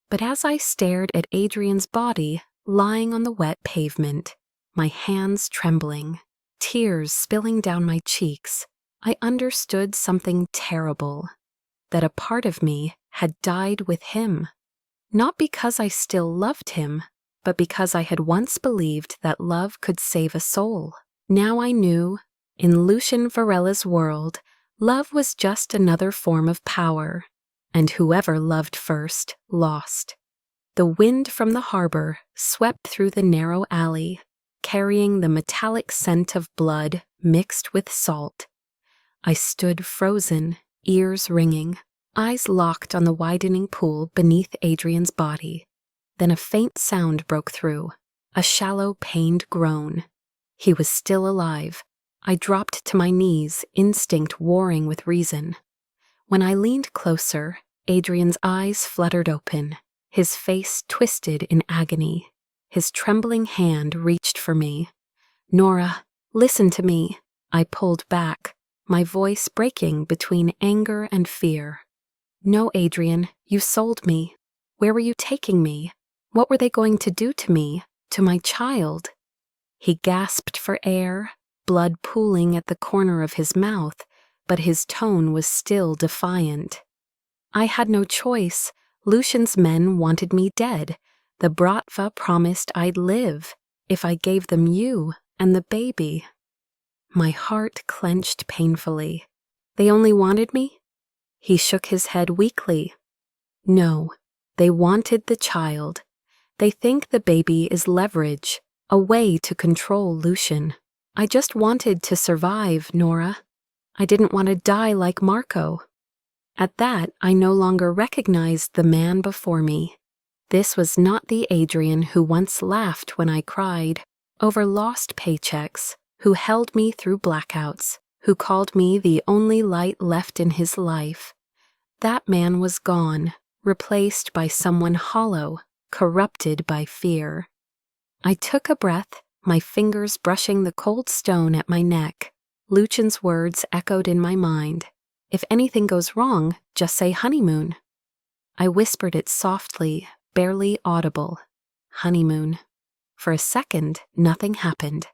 But as I stared at Adrian's body, lying on the wet pavement, my hands trembling, tears spilling down my cheeks, I understood something terrible. That a part of me had died with him. Not because I still loved him, but because I had once believed that love could save a soul. Now I knew, in Lucian Varela's world, love was just another form of power, and whoever loved first lost. The wind from the harbor swept through the narrow alley, carrying the metallic scent of blood mixed with salt. I stood frozen, ears ringing, eyes locked on the widening pool beneath Adrian's body. Then a faint sound broke through, a shallow, pained groan. He was still alive. I dropped to my knees, instinct warring with reason. When I leaned closer, Adrian's eyes fluttered open, his face twisted in agony. His trembling hand reached for me. "Nora, listen to me." I pulled back, my voice breaking between anger and fear. "No, Adrian, you sold me. Where were you taking me? What were they going to do to me, to my child?" He gasped for air, blood pooling at the corner of his mouth, but his tone was still defiant. "I had no choice. Lucian's men wanted me dead. The Bratva promised I'd live if I gave them you and the baby." My heart clenched painfully. "They only wanted me?" He shook his head weakly. "No, they wanted the child. They think the baby is leverage, a way to control Lucian. I just wanted to survive, Nora. I didn't want to die like Marco." At that, I no longer recognized the man before me. This was not the Adrian who once laughed when I cried, over lost paychecks, who held me through blackouts, who called me the only light left in his life. That man was gone, replaced by someone hollow, corrupted by fear. I took a breath, my fingers brushing the cold stone at my neck. Lucian's words echoed in my mind. "If anything goes wrong, just say honeymoon." I whispered it softly, barely audible. Honeymoon. For a second, nothing happened.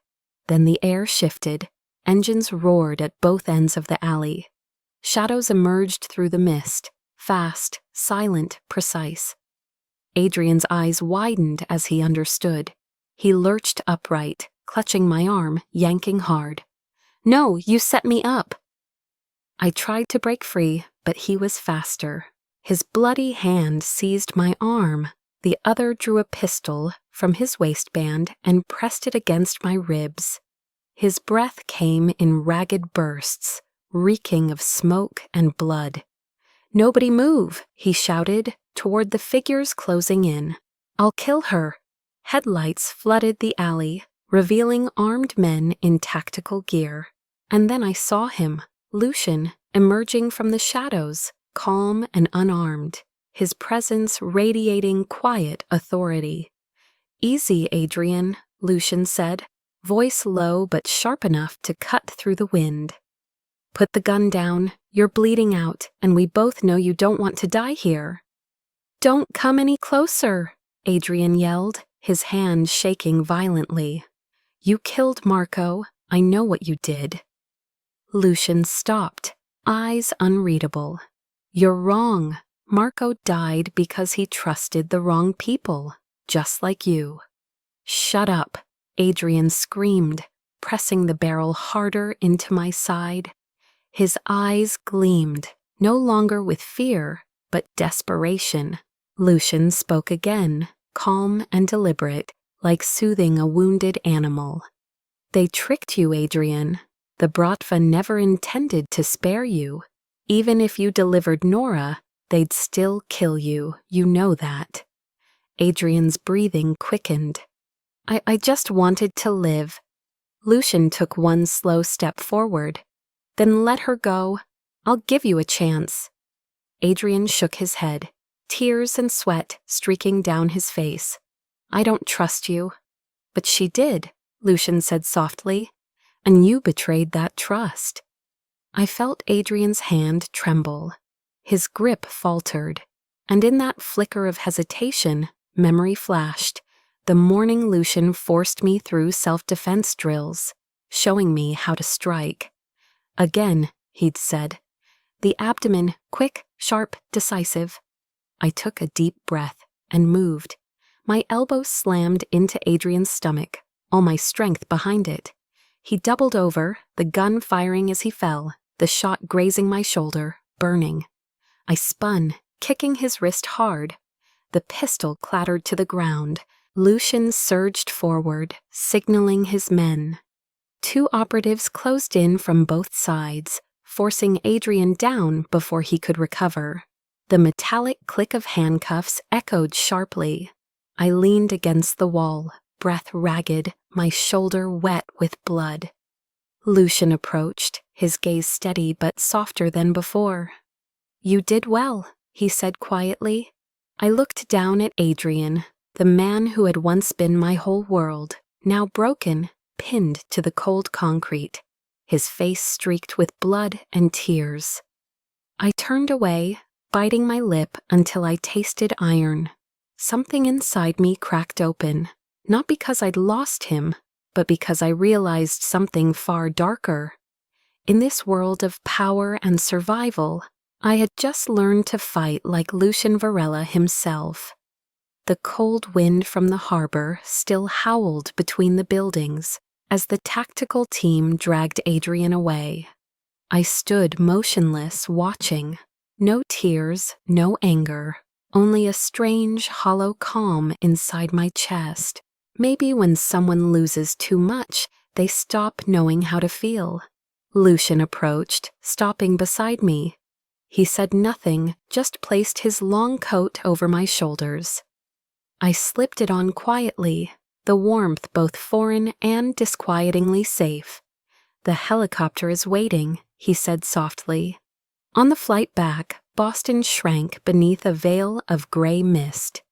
Then the air shifted. Engines roared at both ends of the alley. Shadows emerged through the mist, fast, silent, precise. Adrian's eyes widened as he understood. He lurched upright, clutching my arm, yanking hard. "No, you set me up." I tried to break free, but he was faster. His bloody hand seized my arm. The other drew a pistol from his waistband and pressed it against my ribs. His breath came in ragged bursts, reeking of smoke and blood. "Nobody move," he shouted, toward the figures closing in. "I'll kill her." Headlights flooded the alley, revealing armed men in tactical gear. And then I saw him, Lucian, emerging from the shadows, calm and unarmed, his presence radiating quiet authority. "Easy, Adrian," Lucian said, voice low but sharp enough to cut through the wind. "Put the gun down. You're bleeding out, and we both know you don't want to die here." "Don't come any closer," Adrian yelled, his hand shaking violently. "You killed Marco. I know what you did." Lucian stopped, eyes unreadable. "You're wrong. Marco died because he trusted the wrong people, just like you." "Shut up," Adrian screamed, pressing the barrel harder into my side. His eyes gleamed, no longer with fear, but desperation. Lucian spoke again, calm and deliberate, like soothing a wounded animal. "They tricked you, Adrian. The Bratva never intended to spare you. Even if you delivered Nora, they'd still kill you, you know that." Adrian's breathing quickened. I just wanted to live." Lucian took one slow step forward. "Then let her go. I'll give you a chance." Adrian shook his head, tears and sweat streaking down his face. "I don't trust you." "But she did," Lucian said softly, "and you betrayed that trust." I felt Adrian's hand tremble. His grip faltered, and in that flicker of hesitation, memory flashed. The morning Lucian forced me through self-defense drills, showing me how to strike. "Again," he'd said. "The abdomen, quick, sharp, decisive." I took a deep breath and moved. My elbow slammed into Adrian's stomach, all my strength behind it. He doubled over, the gun firing as he fell, the shot grazing my shoulder, burning. I spun, kicking his wrist hard. The pistol clattered to the ground. Lucian surged forward, signaling his men. Two operatives closed in from both sides, forcing Adrian down before he could recover. The metallic click of handcuffs echoed sharply. I leaned against the wall, breath ragged, my shoulder wet with blood. Lucian approached, his gaze steady but softer than before. "You did well," he said quietly. I looked down at Adrian, the man who had once been my whole world, now broken, pinned to the cold concrete, his face streaked with blood and tears. I turned away, biting my lip until I tasted iron. Something inside me cracked open, not because I'd lost him, but because I realized something far darker. In this world of power and survival, I had just learned to fight like Lucian Varela himself. The cold wind from the harbor still howled between the buildings as the tactical team dragged Adrian away. I stood motionless, watching. No tears, no anger, only a strange, hollow calm inside my chest. Maybe when someone loses too much, they stop knowing how to feel. Lucian approached, stopping beside me. He said nothing, just placed his long coat over my shoulders. I slipped it on quietly, the warmth both foreign and disquietingly safe. "The helicopter is waiting," he said softly. On the flight back, Boston shrank beneath a veil of gray mist.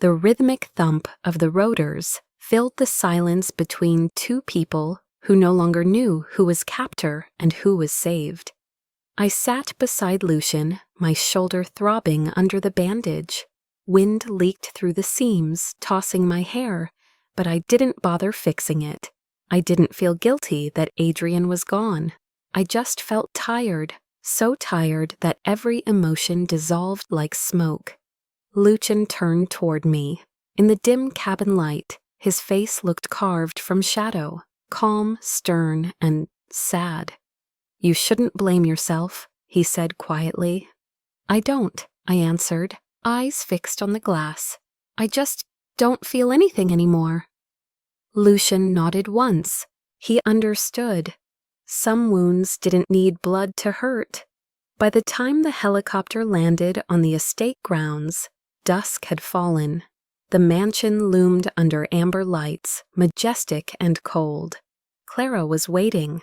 The rhythmic thump of the rotors filled the silence between two people who no longer knew who was captor and who was saved. I sat beside Lucian, my shoulder throbbing under the bandage. Wind leaked through the seams, tossing my hair, but I didn't bother fixing it. I didn't feel guilty that Adrian was gone. I just felt tired, so tired that every emotion dissolved like smoke. Lucian turned toward me. In the dim cabin light, his face looked carved from shadow, calm, stern, and sad. "You shouldn't blame yourself," he said quietly. "I don't," I answered, eyes fixed on the glass. "I just don't feel anything anymore." Lucian nodded once. He understood. Some wounds didn't need blood to hurt. By the time the helicopter landed on the estate grounds, dusk had fallen. The mansion loomed under amber lights, majestic and cold. Clara was waiting.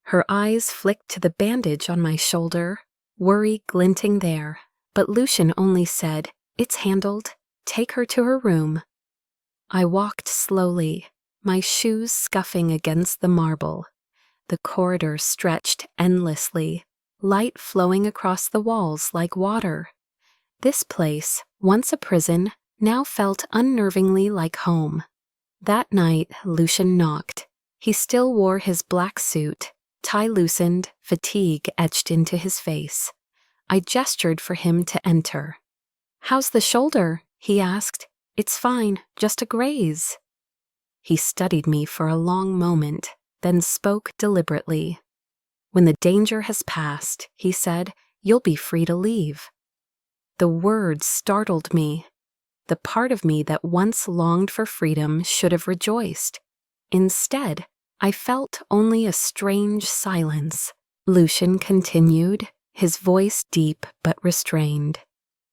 Her eyes flicked to the bandage on my shoulder, worry glinting there, but Lucian only said, "It's handled. Take her to her room." I walked slowly, my shoes scuffing against the marble. The corridor stretched endlessly, light flowing across the walls like water. This place, once a prison, now felt unnervingly like home. That night, Lucian knocked. He still wore his black suit, tie loosened, fatigue etched into his face. I gestured for him to enter. "How's the shoulder?" he asked. "It's fine, just a graze." He studied me for a long moment, then spoke deliberately. "When the danger has passed," he said, "you'll be free to leave." The words startled me. The part of me that once longed for freedom should have rejoiced. Instead, I felt only a strange silence. Lucian continued, his voice deep but restrained.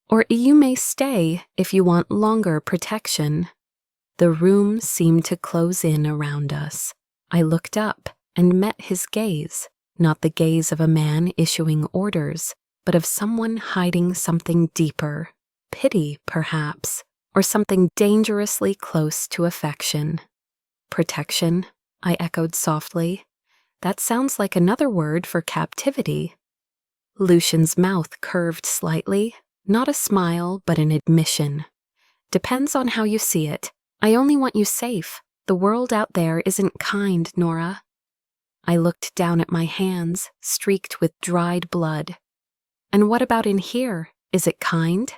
"Or you may stay if you want longer protection." The room seemed to close in around us. I looked up and met his gaze, not the gaze of a man issuing orders, but of someone hiding something deeper, pity perhaps, or something dangerously close to affection. "Protection," I echoed softly. "That sounds like another word for captivity." Lucian's mouth curved slightly, not a smile but an admission. "Depends on how you see it. I only want you safe. The world out there isn't kind, Nora." I looked down at my hands, streaked with dried blood. "And what about in here? Is it kind?"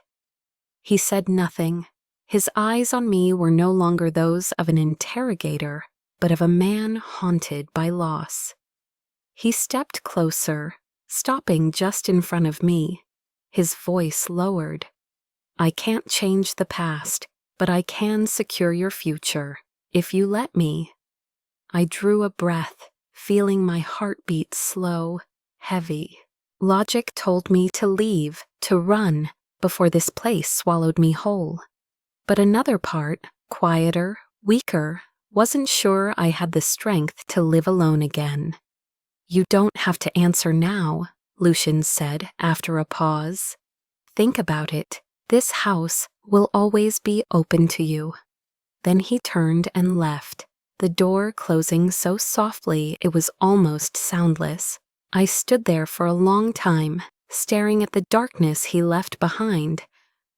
He said nothing. His eyes on me were no longer those of an interrogator, but of a man haunted by loss. He stepped closer, stopping just in front of me. His voice lowered. "I can't change the past, but I can secure your future, if you let me." I drew a breath, feeling my heartbeat slow, heavy. Logic told me to leave, to run, before this place swallowed me whole. But another part, quieter, weaker, wasn't sure I had the strength to live alone again. "You don't have to answer now," Lucian said after a pause. "Think about it. This house will always be open to you." Then he turned and left, the door closing so softly it was almost soundless. I stood there for a long time, staring at the darkness he left behind,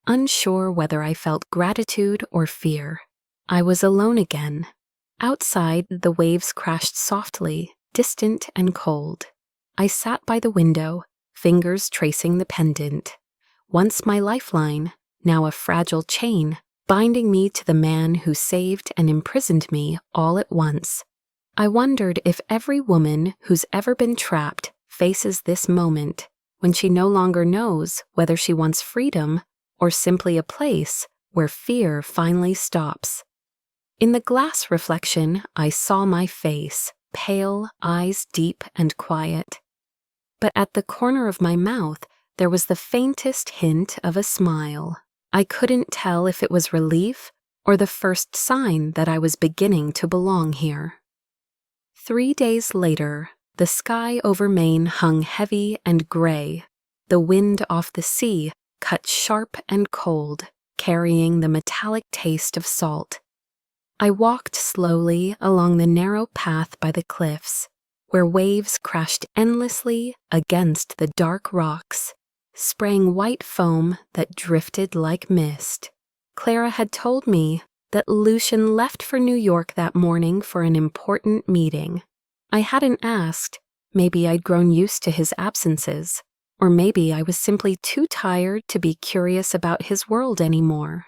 unsure whether I felt gratitude or fear. I was alone again. Outside, the waves crashed softly, distant and cold. I sat by the window, fingers tracing the pendant. Once my lifeline, now a fragile chain, binding me to the man who saved and imprisoned me all at once. I wondered if every woman who's ever been trapped faces this moment, when she no longer knows whether she wants freedom or simply a place where fear finally stops. In the glass reflection, I saw my face, pale, eyes deep and quiet. But at the corner of my mouth, there was the faintest hint of a smile. I couldn't tell if it was relief or the first sign that I was beginning to belong here. 3 days later, the sky over Maine hung heavy and gray. The wind off the sea cut sharp and cold, carrying the metallic taste of salt. I walked slowly along the narrow path by the cliffs, where waves crashed endlessly against the dark rocks, spraying white foam that drifted like mist. Clara had told me that Lucian left for New York that morning for an important meeting. I hadn't asked. Maybe I'd grown used to his absences, or maybe I was simply too tired to be curious about his world anymore.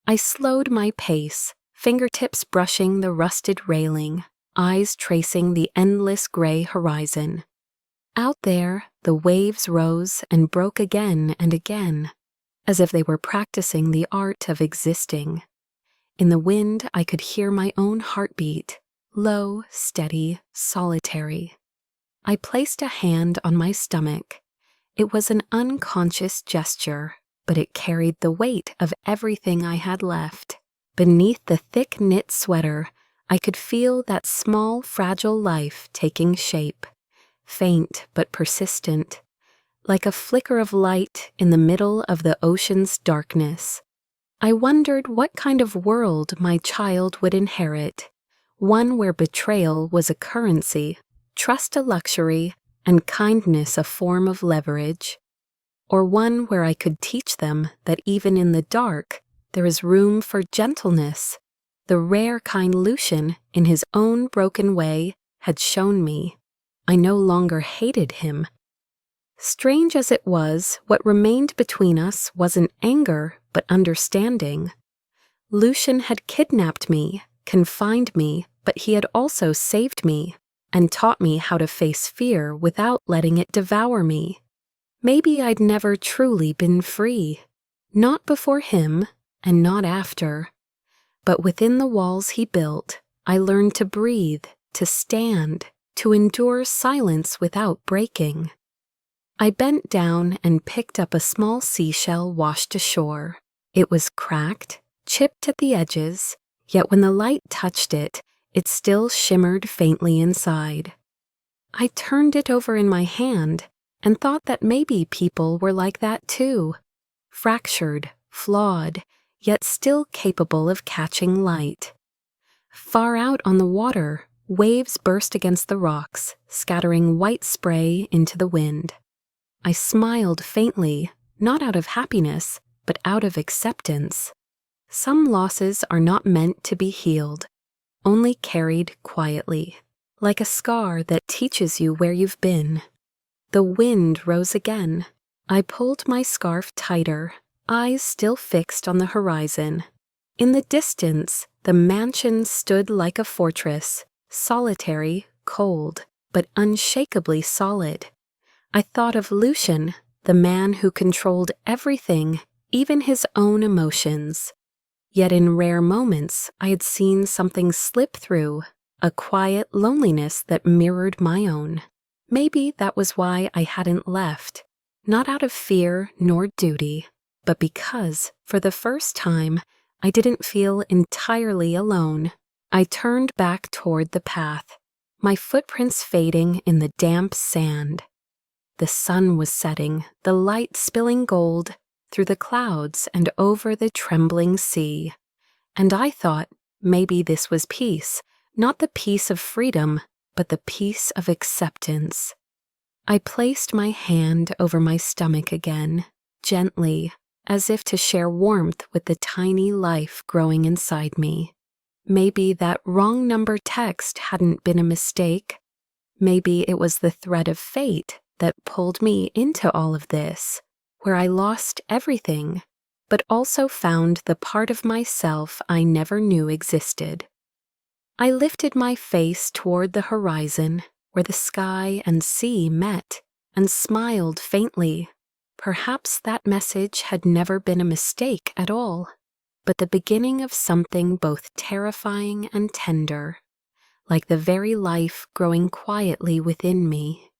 I slowed my pace, fingertips brushing the rusted railing, eyes tracing the endless gray horizon. Out there, the waves rose and broke again and again, as if they were practicing the art of existing. In the wind, I could hear my own heartbeat, low, steady, solitary. I placed a hand on my stomach. It was an unconscious gesture, but it carried the weight of everything I had left. Beneath the thick knit sweater, I could feel that small, fragile life taking shape, faint but persistent, like a flicker of light in the middle of the ocean's darkness. I wondered what kind of world my child would inherit, one where betrayal was a currency, trust a luxury, and kindness a form of leverage, or one where I could teach them that even in the dark there is room for gentleness, the rare kind Lucian, in his own broken way, had shown me. I no longer hated him. Strange as it was, what remained between us wasn't anger, but understanding. Lucian had kidnapped me, confined me, but he had also saved me, and taught me how to face fear without letting it devour me. Maybe I'd never truly been free. Not before him, and not after. But within the walls he built, I learned to breathe, to stand, to endure silence without breaking. I bent down and picked up a small seashell washed ashore. It was cracked, chipped at the edges, yet when the light touched it, it still shimmered faintly inside. I turned it over in my hand and thought that maybe people were like that too, fractured, flawed, yet still capable of catching light. Far out on the water, waves burst against the rocks, scattering white spray into the wind. I smiled faintly, not out of happiness, but out of acceptance. Some losses are not meant to be healed, only carried quietly, like a scar that teaches you where you've been. The wind rose again. I pulled my scarf tighter, eyes still fixed on the horizon. In the distance, the mansion stood like a fortress, solitary, cold, but unshakably solid. I thought of Lucian, the man who controlled everything, even his own emotions. Yet in rare moments, I had seen something slip through, a quiet loneliness that mirrored my own. Maybe that was why I hadn't left, not out of fear nor duty, but because, for the first time, I didn't feel entirely alone. I turned back toward the path, my footprints fading in the damp sand. The sun was setting, the light spilling gold through the clouds and over the trembling sea. And I thought maybe this was peace, not the peace of freedom, but the peace of acceptance. I placed my hand over my stomach again, gently, as if to share warmth with the tiny life growing inside me. Maybe that wrong number text hadn't been a mistake. Maybe it was the thread of fate that pulled me into all of this, where I lost everything, but also found the part of myself I never knew existed. I lifted my face toward the horizon, where the sky and sea met, and smiled faintly. Perhaps that message had never been a mistake at all, but the beginning of something both terrifying and tender, like the very life growing quietly within me.